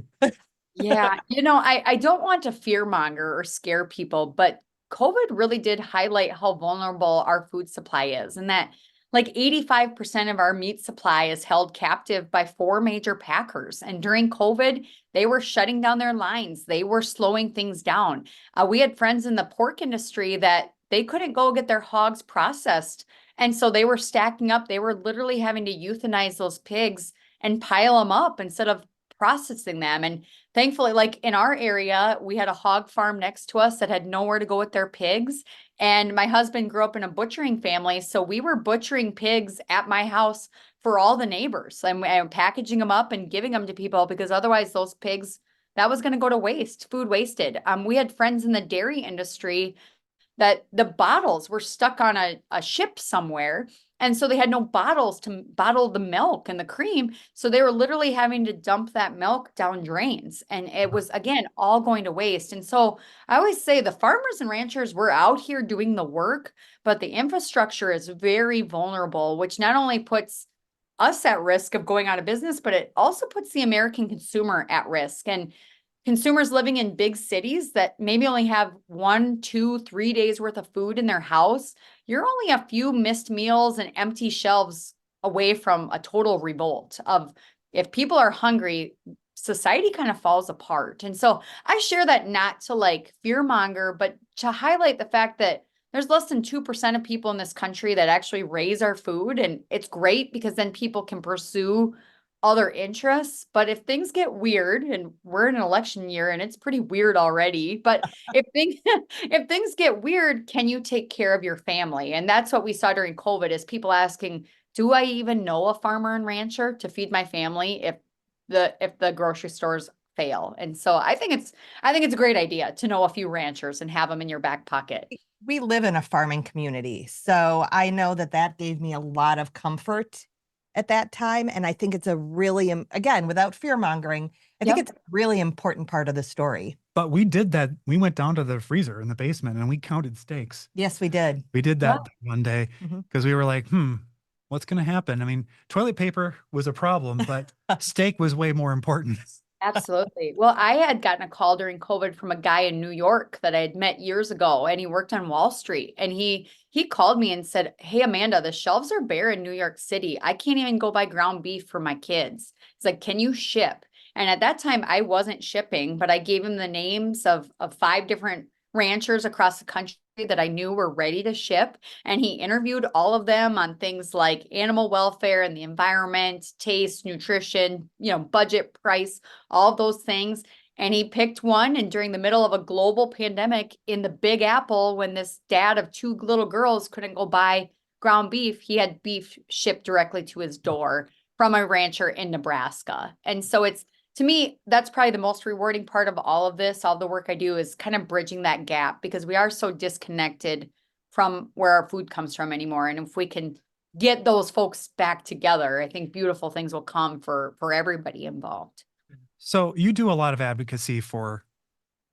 yeah, I don't want to fearmonger or scare people, but COVID really did highlight how vulnerable our food supply is, and that like 85% of our meat supply is held captive by 4 major packers. And during COVID, they were shutting down their lines. They were slowing things down. We had friends in the pork industry that they couldn't go get their hogs processed. And so they were stacking up. They were literally having to euthanize those pigs and pile them up instead of processing them. And thankfully, like in our area, we had a hog farm next to us that had nowhere to go with their pigs. And my husband grew up in a butchering family. So we were butchering pigs at my house for all the neighbors and packaging them up and giving them to people, because otherwise those pigs, that was going to go to waste, food wasted. We had friends in the dairy industry that the bottles were stuck on a ship somewhere. And so they had no bottles to bottle the milk and the cream. So they were literally having to dump that milk down drains. And it was, again, all going to waste. And so I always say the farmers and ranchers, we're out here doing the work, but the infrastructure is very vulnerable, which not only puts us at risk of going out of business, but it also puts the American consumer at risk. And consumers living in big cities that maybe only have 1, 2, 3 days worth of food in their house, you're only a few missed meals and empty shelves away from a total revolt of, if people are hungry, society kind of falls apart. And so I share that not to like fear monger, but to highlight the fact that there's less than 2% of people in this country that actually raise our food. And it's great because then people can pursue other interests. But if things get weird, and we're in an election year and it's pretty weird already, but if things if things get weird, can you take care of your family? And that's what we saw during COVID, is people asking, do I even know a farmer and rancher to feed my family if the grocery stores fail? And so I think it's a great idea to know a few ranchers and have them in your back pocket. We live in a farming community, so I know that gave me a lot of comfort at that time. And I think it's a really, again, without fear mongering, I think it's a really important part of the story. But we did that. We went down to the freezer in the basement and we counted steaks. Yes, we did. We did that one day because we were like, what's going to happen? I mean, toilet paper was a problem, but steak was way more important. Absolutely. Well, I had gotten a call during COVID from a guy in New York that I had met years ago, and he worked on Wall Street. And he called me and said, "Hey, Amanda, the shelves are bare in New York City. I can't even go buy ground beef for my kids." He's like, "Can you ship?" And at that time, I wasn't shipping, but I gave him the names of 5 different ranchers across the country that I knew were ready to ship. And he interviewed all of them on things like animal welfare and the environment, taste, nutrition, budget, price, all of those things. And he picked one. And during the middle of a global pandemic in the Big Apple, when this dad of 2 little girls couldn't go buy ground beef, he had beef shipped directly to his door from a rancher in Nebraska. And so to me, that's probably the most rewarding part of all of this. All the work I do is kind of bridging that gap, because we are so disconnected from where our food comes from anymore. And if we can get those folks back together, I think beautiful things will come for everybody involved. So you do a lot of advocacy for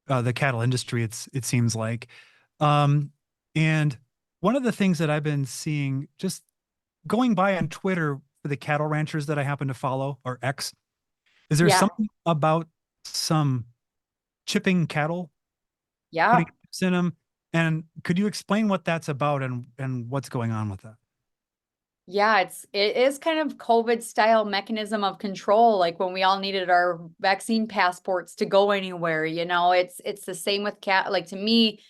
the cattle industry, it seems like. And one of the things that I've been seeing, just going by on Twitter for the cattle ranchers that I happen to follow, or X, is there something about some chipping cattle? Putting chips in them? And could you explain what that's about and what's going on with that? Yeah, it is kind of COVID style mechanism of control. Like when we all needed our vaccine passports to go anywhere, it's the same with cat. Like to me,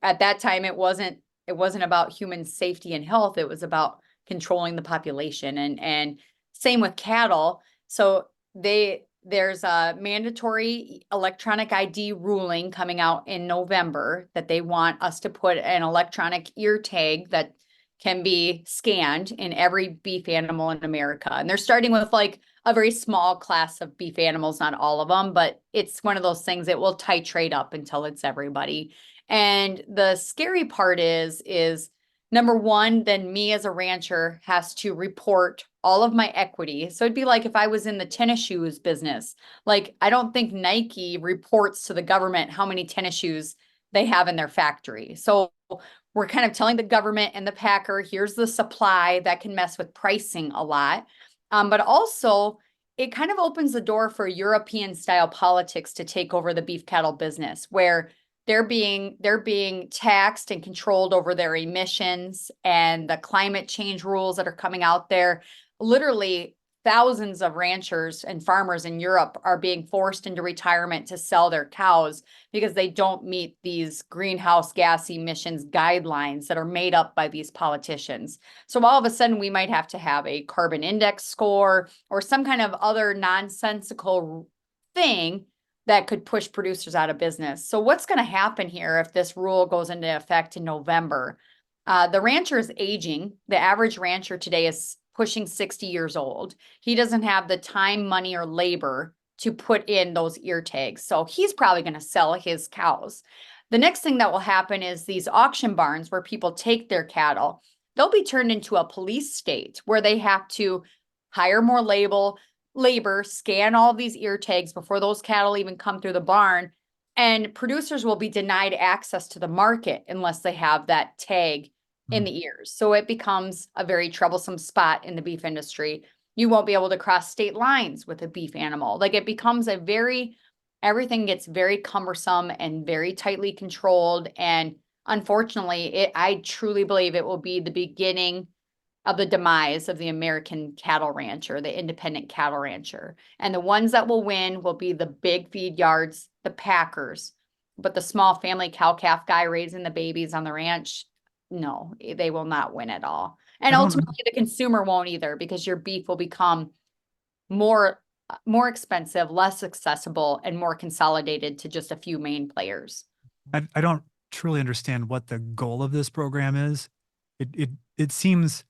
at that time, it wasn't about human safety and health. It was about controlling the population, and same with cattle. So there's a mandatory electronic ID ruling coming out in November that they want us to put an electronic ear tag that can be scanned in every beef animal in America. And they're starting with like a very small class of beef animals, not all of them, but it's one of those things that will titrate up until it's everybody. And the scary part is number one, then me as a rancher has to report all of my equity. So it'd be like if I was in the tennis shoes business, like I don't think Nike reports to the government how many tennis shoes they have in their factory. So we're kind of telling the government and the packer, here's the supply. That can mess with pricing a lot. But also it kind of opens the door for European style politics to take over the beef cattle business, where they're being taxed and controlled over their emissions and the climate change rules that are coming out there. Literally thousands of ranchers and farmers in Europe are being forced into retirement to sell their cows because they don't meet these greenhouse gas emissions guidelines that are made up by these politicians. So all of a sudden we might have to have a carbon index score or some kind of other nonsensical thing that could push producers out of business. So what's going to happen here if this rule goes into effect in November? The rancher is aging. The average rancher today is pushing 60 years old. He doesn't have the time, money, or labor to put in those ear tags. So he's probably going to sell his cows. The next thing that will happen is these auction barns where people take their cattle, they'll be turned into a police state where they have to hire more labor, scan all these ear tags before those cattle even come through the barn. And producers will be denied access to the market unless they have that tag in the ears. So it becomes a very troublesome spot in the beef industry. You won't be able to cross state lines with a beef animal. Like it becomes everything gets very cumbersome and very tightly controlled. And unfortunately, I truly believe it will be the beginning of the demise of the American cattle rancher, the independent cattle rancher. And the ones that will win will be the big feed yards, the packers. But the small family cow-calf guy raising the babies on the ranch, no, they will not win at all. And ultimately, the consumer won't either, because your beef will become more expensive, less accessible, and more consolidated to just a few main players. I don't truly understand what the goal of this program is. It seems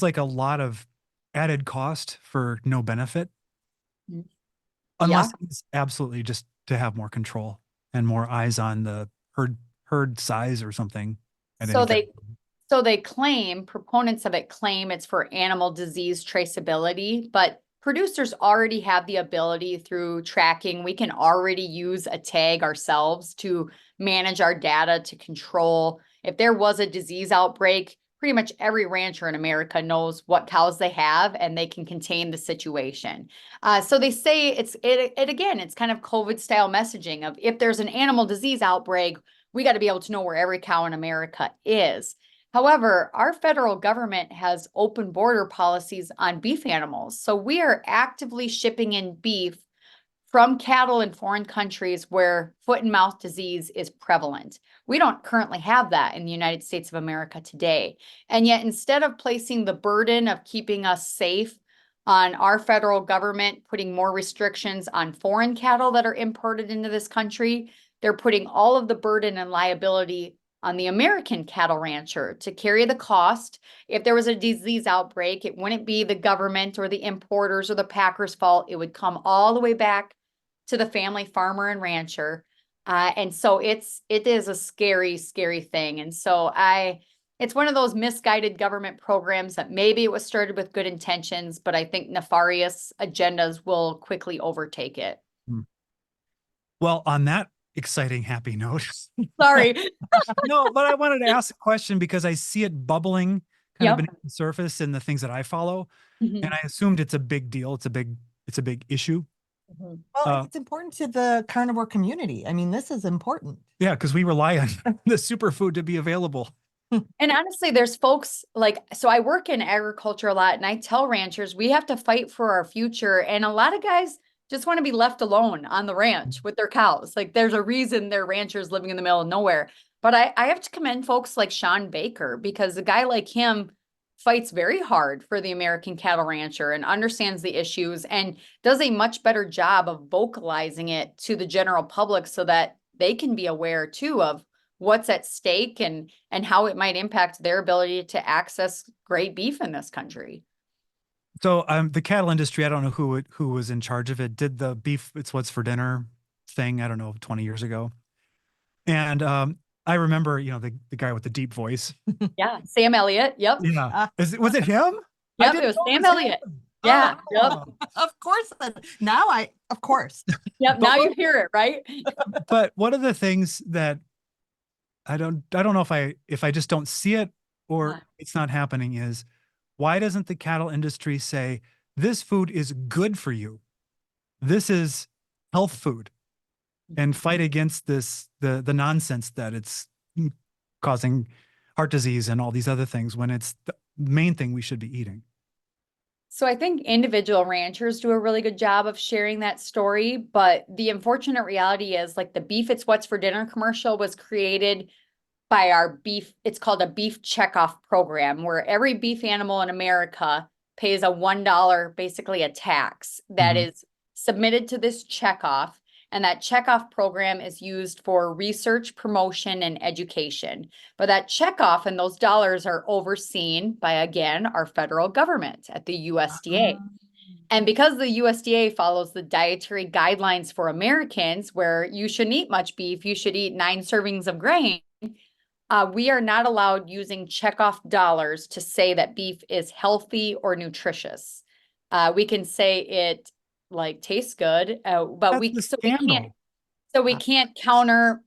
like a lot of added cost for no benefit. Unless it's absolutely just to have more control and more eyes on the herd size or something. So they claim, proponents of it claim it's for animal disease traceability, but producers already have the ability through tracking. We can already use a tag ourselves to manage our data to control. If there was a disease outbreak, pretty much every rancher in America knows what cows they have and they can contain the situation. So they say it's kind of COVID style messaging of if there's an animal disease outbreak, we got to be able to know where every cow in America is. However, our federal government has open border policies on beef animals. So we are actively shipping in beef from cattle in foreign countries where foot and mouth disease is prevalent. We don't currently have that in the United States of America today. And yet, instead of placing the burden of keeping us safe on our federal government, putting more restrictions on foreign cattle that are imported into this country, they're putting all of the burden and liability on the American cattle rancher to carry the cost. If there was a disease outbreak, it wouldn't be the government or the importers or the packers' fault. It would come all the way back to the family farmer and rancher. And so it is a scary, scary thing. And so it's one of those misguided government programs that maybe it was started with good intentions, but I think nefarious agendas will quickly overtake it. Well, on that exciting, happy note. Sorry. No, but I wanted to ask a question because I see it bubbling kind of beneath the surface in the things that I follow. And I assumed it's a big deal. It's a big issue. Well, it's important to the carnivore community. I mean, this is important. Yeah, because we rely on the superfood to be available. And honestly, there's folks so I work in agriculture a lot, and I tell ranchers we have to fight for our future. And a lot of guys just want to be left alone on the ranch with their cows. Like there's a reason they're ranchers living in the middle of nowhere. But I have to commend folks like Sean Baker, because a guy like him fights very hard for the American cattle rancher and understands the issues and does a much better job of vocalizing it to the general public so that they can be aware too of what's at stake and how it might impact their ability to access great beef in this country. So the cattle industry, I don't know who was in charge of it, did the beef, it's what's for dinner thing, I don't know, 20 years ago. And I remember, the guy with the deep voice. Yeah, Sam Elliott. Yep. Yeah. Was it him? Yep, it was Sam Elliott. Yeah. Yep. Of course. Of course. Yep. Now you hear it, right? But one of the things that I don't know if I just don't see it or it's not happening is, why doesn't the cattle industry say this food is good for you? This is health food, and fight against the nonsense that it's causing heart disease and all these other things when it's the main thing we should be eating. So I think individual ranchers do a really good job of sharing that story, but the unfortunate reality is like the Beef It's What's for Dinner commercial was created by our beef. It's called a beef checkoff program, where every beef animal in America pays a $1, basically a tax that is submitted to this Checkoff. And that Checkoff program is used for research, promotion, and education. But that Checkoff and those dollars are overseen by, again, our federal government at the USDA. And because the USDA follows the dietary guidelines for Americans, where you shouldn't eat much beef, you should eat 9 servings of grain, we are not allowed using Checkoff dollars to say that beef is healthy or nutritious. We can say it like tastes good, but That's we the so we can't scandal.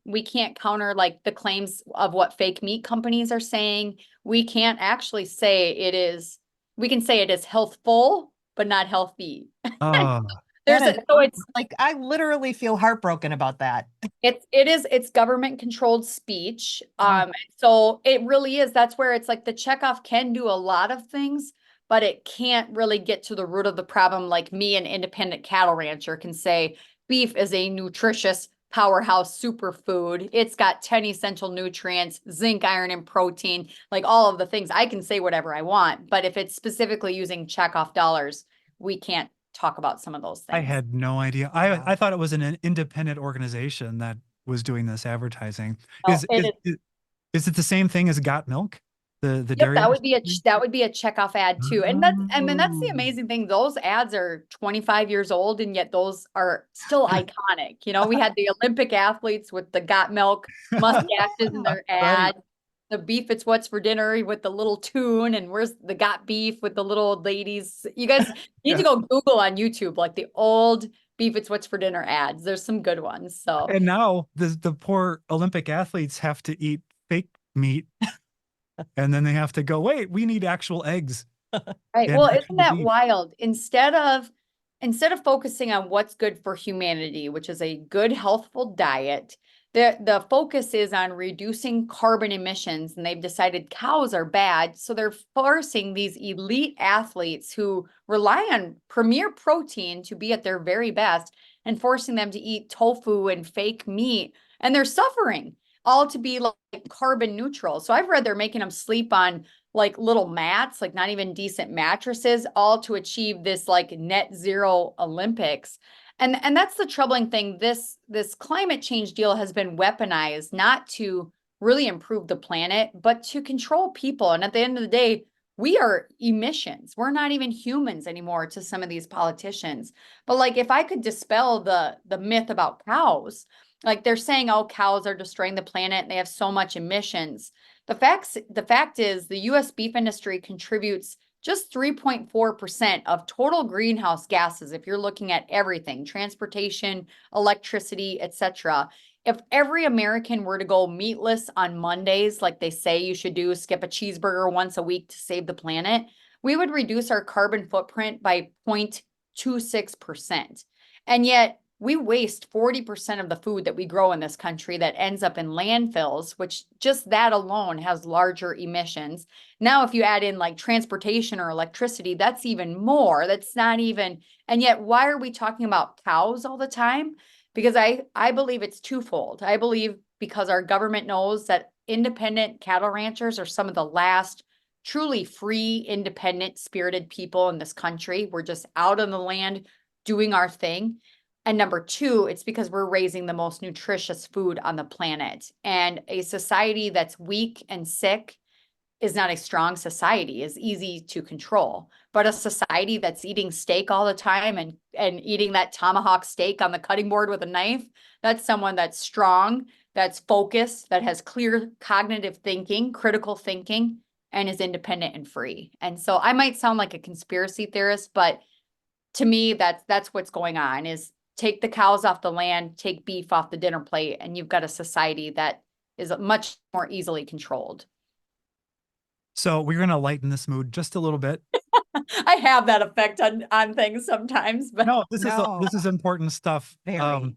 we can't counter like the claims of what fake meat companies are saying. We can't actually say it is. We can say it is healthful, but not healthy. Oh, There's That a, is so it's like, I literally feel heartbroken about that. it's government controlled speech. Oh. So it really is. That's where it's like the Checkoff can do a lot of things, but it can't really get to the root of the problem. Like me, an independent cattle rancher, can say beef is a nutritious powerhouse superfood. It's got 10 essential nutrients, zinc, iron, and protein, like all of the things. I can say whatever I want, but if it's specifically using Checkoff dollars, we can't talk about some of those I things. had no idea. Wow. I thought it was an independent organization that was doing this advertising. No, Is it is. is it the same thing as Got Milk? The Yep, dairy that would be industry? a Checkoff ad too. And that's the amazing thing. Those ads are 25 years old, and yet those are still iconic. You know, we had the Olympic athletes with the Got Milk mustaches in their Right. ad. The beef, it's what's for dinner with the little tune, and where's the Got Beef with the little old ladies. You guys need to go Google on YouTube, like the old beef, it's what's for dinner ads. There's some good ones. So And now the poor Olympic athletes have to eat fake meat, and then they have to go, wait, we need actual eggs right. and Well, isn't actual that beef. wild? Instead of focusing on what's good for humanity, which is a good, healthful diet, the focus is on reducing carbon emissions, and they've decided cows are bad. So they're forcing these elite athletes who rely on premier protein to be at their very best and forcing them to eat tofu and fake meat. And they're suffering, all to be like carbon neutral. So I've read they're making them sleep on like little mats, like not even decent mattresses, all to achieve this like net zero Olympics. And that's the troubling thing. This climate change deal has been weaponized not to really improve the planet, but to control people. And at the end of the day, we are emissions. We're not even humans anymore to some of these politicians. But like if I could dispel the myth about cows, like they're saying, oh, cows are destroying the planet and they have so much emissions. The fact is the US beef industry contributes just 3.4% of total greenhouse gases if you're looking at everything, transportation, electricity, etc. If every American were to go meatless on Mondays, like they say you should do, skip a cheeseburger once a week to save the planet, we would reduce our carbon footprint by 0.26%. And yet we waste 40% of the food that we grow in this country that ends up in landfills, which just that alone has larger emissions. Now, if you add in like transportation or electricity, that's even more. That's not even, and yet why are we talking about cows all the time? Because I believe it's twofold. I believe because our government knows that independent cattle ranchers are some of the last truly free, independent, spirited people in this country. We're just out on the land doing our thing. And number two, it's because we're raising the most nutritious food on the planet. And a society that's weak and sick is not a strong society, is easy to control. But a society that's eating steak all the time and eating that tomahawk steak on the cutting board with a knife, that's someone that's strong, that's focused, that has clear cognitive thinking, critical thinking, and is independent and free. And so I might sound like a conspiracy theorist, but to me, that's what's going on is take the cows off the land, take beef off the dinner plate, and you've got a society that is much more easily controlled. So we're going to lighten this mood just a little bit. I have that effect on things sometimes, but No, No. this is important stuff. Very.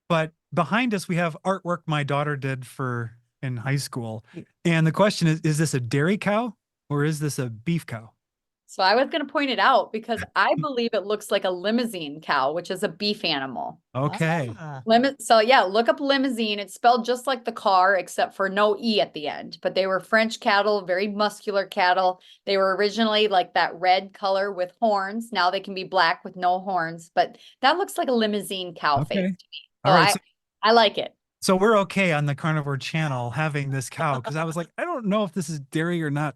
But behind us, we have artwork my daughter did for in high school. And the question is this a dairy cow or is this a beef cow? So I was going to point it out because I believe it looks like a Limousin cow, which is a beef animal. Okay. So yeah, look up Limousin. It's spelled just like the car, except for no E at the end. But they were French cattle, very muscular cattle. They were originally like that red color with horns. Now they can be black with no horns. But that looks like a Limousin cow face Okay. to me. All So right. I like it. So we're okay on the Carnivore channel having this cow because I was like, I don't know if this is dairy or not.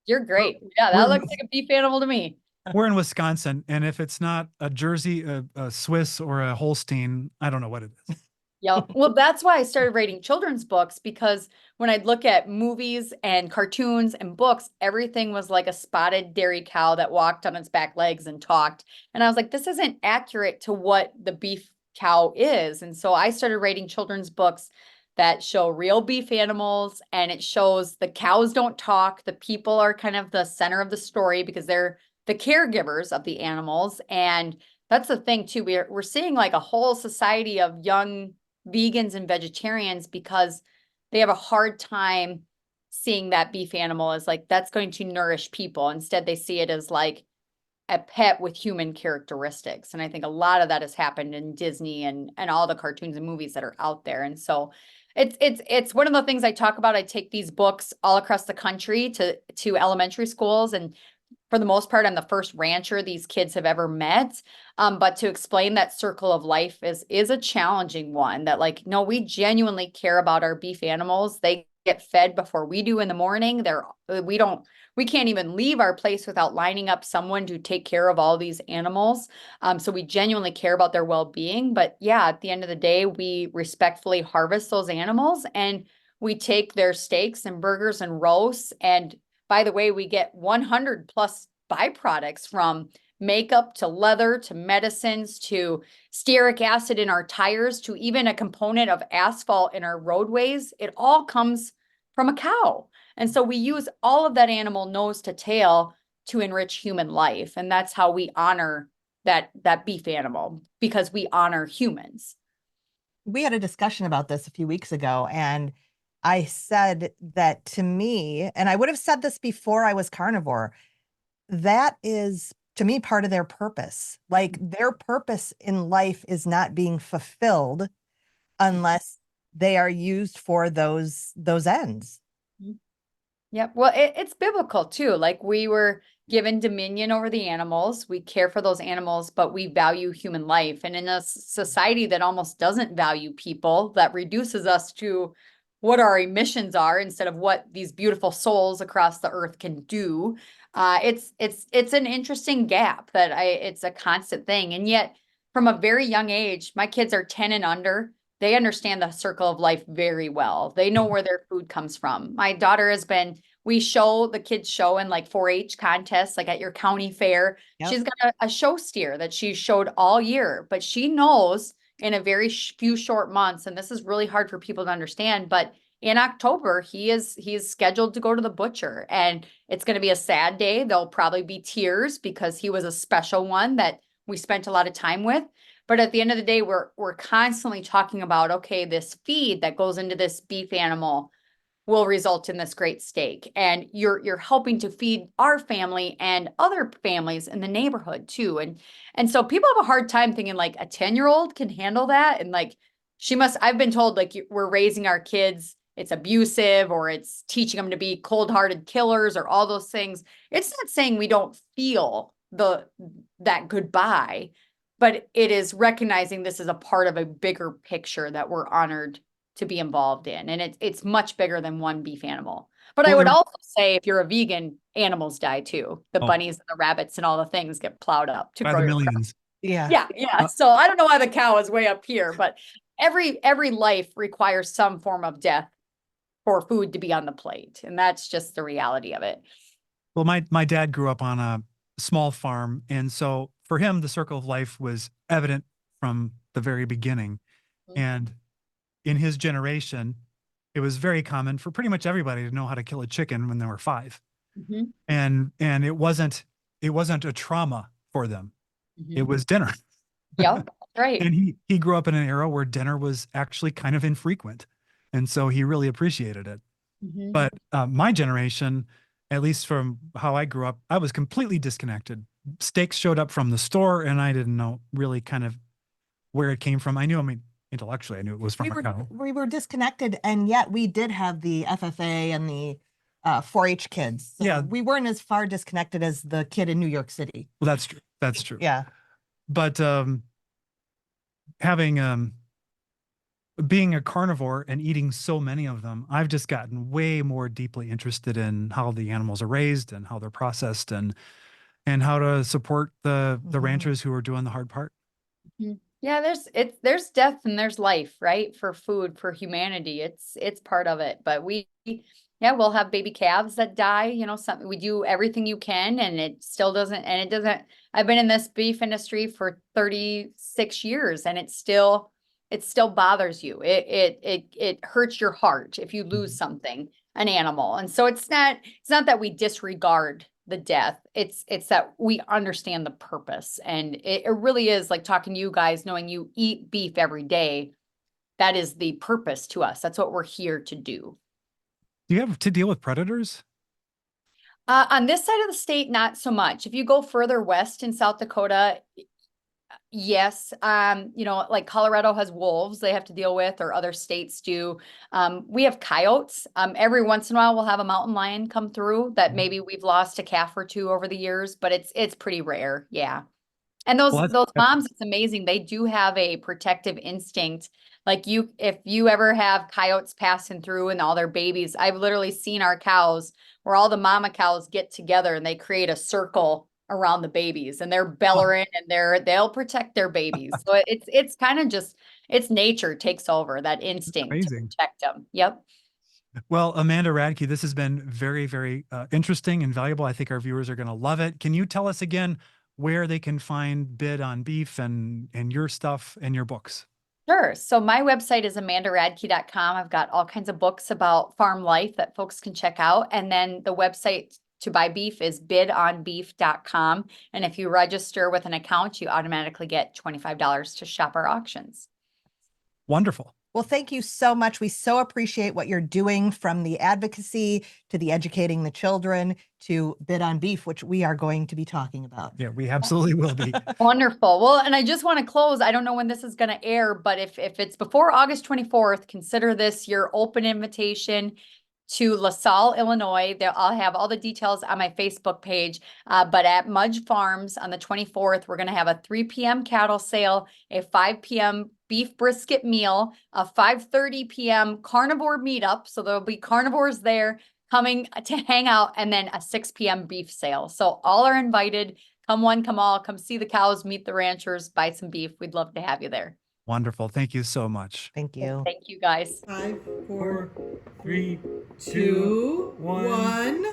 You're great. Yeah, We're that looks like a beef animal to me. we're in Wisconsin, and if it's not a Jersey, a Swiss, or a Holstein, I don't know what it is. Yeah. Well, that's why I started writing children's books because when I'd look at movies and cartoons and books, everything was like a spotted dairy cow that walked on its back legs and talked. And I was like, this isn't accurate to what the beef cow is. And so I started writing children's books that show real beef animals, and it shows the cows don't talk. The people are kind of the center of the story because they're the caregivers of the animals. And that's the thing too. We're seeing like a whole society of young vegans and vegetarians because they have a hard time seeing that beef animal as like that's going to nourish people. Instead, they see it as like a pet with human characteristics. And I think a lot of that has happened in Disney and all the cartoons and movies that are out there. And so it's one of the things I talk about. I take these books all across the country to elementary schools, and for the most part, I'm the first rancher these kids have ever met. But to explain that circle of life is a challenging one that like, no, we genuinely care about our beef animals. They get fed before we do in the morning. We can't even leave our place without lining up someone to take care of all these animals. So we genuinely care about their well-being. But yeah, at the end of the day, we respectfully harvest those animals and we take their steaks and burgers and roasts. And by the way, we get 100 plus byproducts from makeup to leather to medicines to stearic acid in our tires to even a component of asphalt in our roadways. It all comes from a cow. And so we use all of that animal nose to tail to enrich human life. And that's how we honor that beef animal, because we honor humans. We had a discussion about this a few weeks ago, and I said that to me, and I would have said this before I was carnivore, that is to me part of their purpose. Like their purpose in life is not being fulfilled unless they are used for those ends. Yep. Well, it's biblical too. Like we were given dominion over the animals. We care for those animals, but we value human life. And in a society that almost doesn't value people, that reduces us to what our emissions are instead of what these beautiful souls across the earth can do. It's an interesting gap that it's a constant thing. And yet from a very young age, my kids are 10 and under. They understand the circle of life very well. They know where their food comes from. My daughter we show the kids show in like 4-H contests, like at your county fair. Yep. She's got a show steer that she showed all year, but she knows in a very few short months, and this is really hard for people to understand, but in October, he is scheduled to go to the butcher, and it's going to be a sad day. There'll probably be tears because he was a special one that we spent a lot of time with. But at the end of the day, we're constantly talking about, okay, this feed that goes into this beef animal will result in this great steak. And you're helping to feed our family and other families in the neighborhood too. And so people have a hard time thinking like a 10-year-old can handle that. And like I've been told like we're raising our kids, it's abusive or it's teaching them to be cold-hearted killers or all those things. It's not saying we don't feel that goodbye, but it is recognizing this is a part of a bigger picture that we're honored to be involved in. And it's much bigger than one beef animal. But I would also say if you're a vegan, animals die too. The bunnies and the rabbits and all the things get plowed up to by grow the your millions. Yeah. Yeah. So I don't know why the cow is way up here, but every life requires some form of death for food to be on the plate. And that's just the reality of it. Well, my dad grew up on a small farm, and so for him, the circle of life was evident from the very beginning. Mhm. And in his generation, it was very common for pretty much everybody to know how to kill a chicken when they were 5. Mhm. And it wasn't a trauma for them. Mhm. It was dinner. Yep, right. And he grew up in an era where dinner was actually kind of infrequent. And so he really appreciated it. Mhm. But my generation, at least from how I grew up, I was completely disconnected. Steaks showed up from the store and I didn't know really kind of where it came from. I knew, I mean, intellectually, I knew it was from a cow. We were disconnected, and yet we did have the FFA and the 4-H kids. So Yeah. we weren't as far disconnected as the kid in New York City. Well, that's true. That's true. Yeah. But having being a carnivore and eating so many of them, I've just gotten way more deeply interested in how the animals are raised and how they're processed and how to support the ranchers who are doing the hard part. Yeah, there's death and there's life, right? For food, for humanity. It's part of it. But yeah, we'll have baby calves that die, you know, something we do everything you can and it still doesn't, I've been in this beef industry for 36 years and it still bothers you. It hurts your heart if you lose something, an animal. And so it's not that we disregard the death. It's that we understand the purpose. And it really is like talking to you guys, knowing you eat beef every day. That is the purpose to us. That's what we're here to do. Do you have to deal with predators? On this side of the state, not so much. If you go further west in South Dakota, yes. You know, like Colorado has wolves they have to deal with, or other states do. We have coyotes. Every once in a while we'll have a mountain lion come through that maybe we've lost a calf or two over the years, but it's pretty rare. Yeah. And those moms, it's amazing. They do have a protective instinct. Like if you ever have coyotes passing through and all their babies, I've literally seen our cows where all the mama cows get together and they create a circle around the babies and they're bellowing and they'll protect their babies. So it's kind of just, it's nature takes over that instinct to protect them. Yep. Well, Amanda Radke, this has been very, very interesting and valuable. I think our viewers are going to love it. Can you tell us again where they can find Bid on Beef and your stuff and your books? Sure. So my website is amandaradke.com. I've got all kinds of books about farm life that folks can check out. And then the website to buy beef is bidonbeef.com. And if you register with an account, you automatically get $25 to shop our auctions. Wonderful. Well, thank you so much. We so appreciate what you're doing, from the advocacy to the educating the children to Bid on Beef, which we are going to be talking about. Yeah, we absolutely will be. Wonderful. Well, and I just want to close. I don't know when this is going to air, but if it's before August 24th, consider this your open invitation to LaSalle, Illinois. I'll have all the details on my Facebook page. But at Mudge Farms on the 24th, we're going to have a 3 p.m. cattle sale, a 5 p.m. beef brisket meal, a 5:30 p.m. carnivore meetup. So there'll be carnivores there coming to hang out, and then a 6 p.m. beef sale. So all are invited. Come one, come all. Come see the cows, meet the ranchers, buy some beef. We'd love to have you there. Wonderful. Thank you so much. Thank you. Thank you, guys. 5, 4, 3, 2, 1.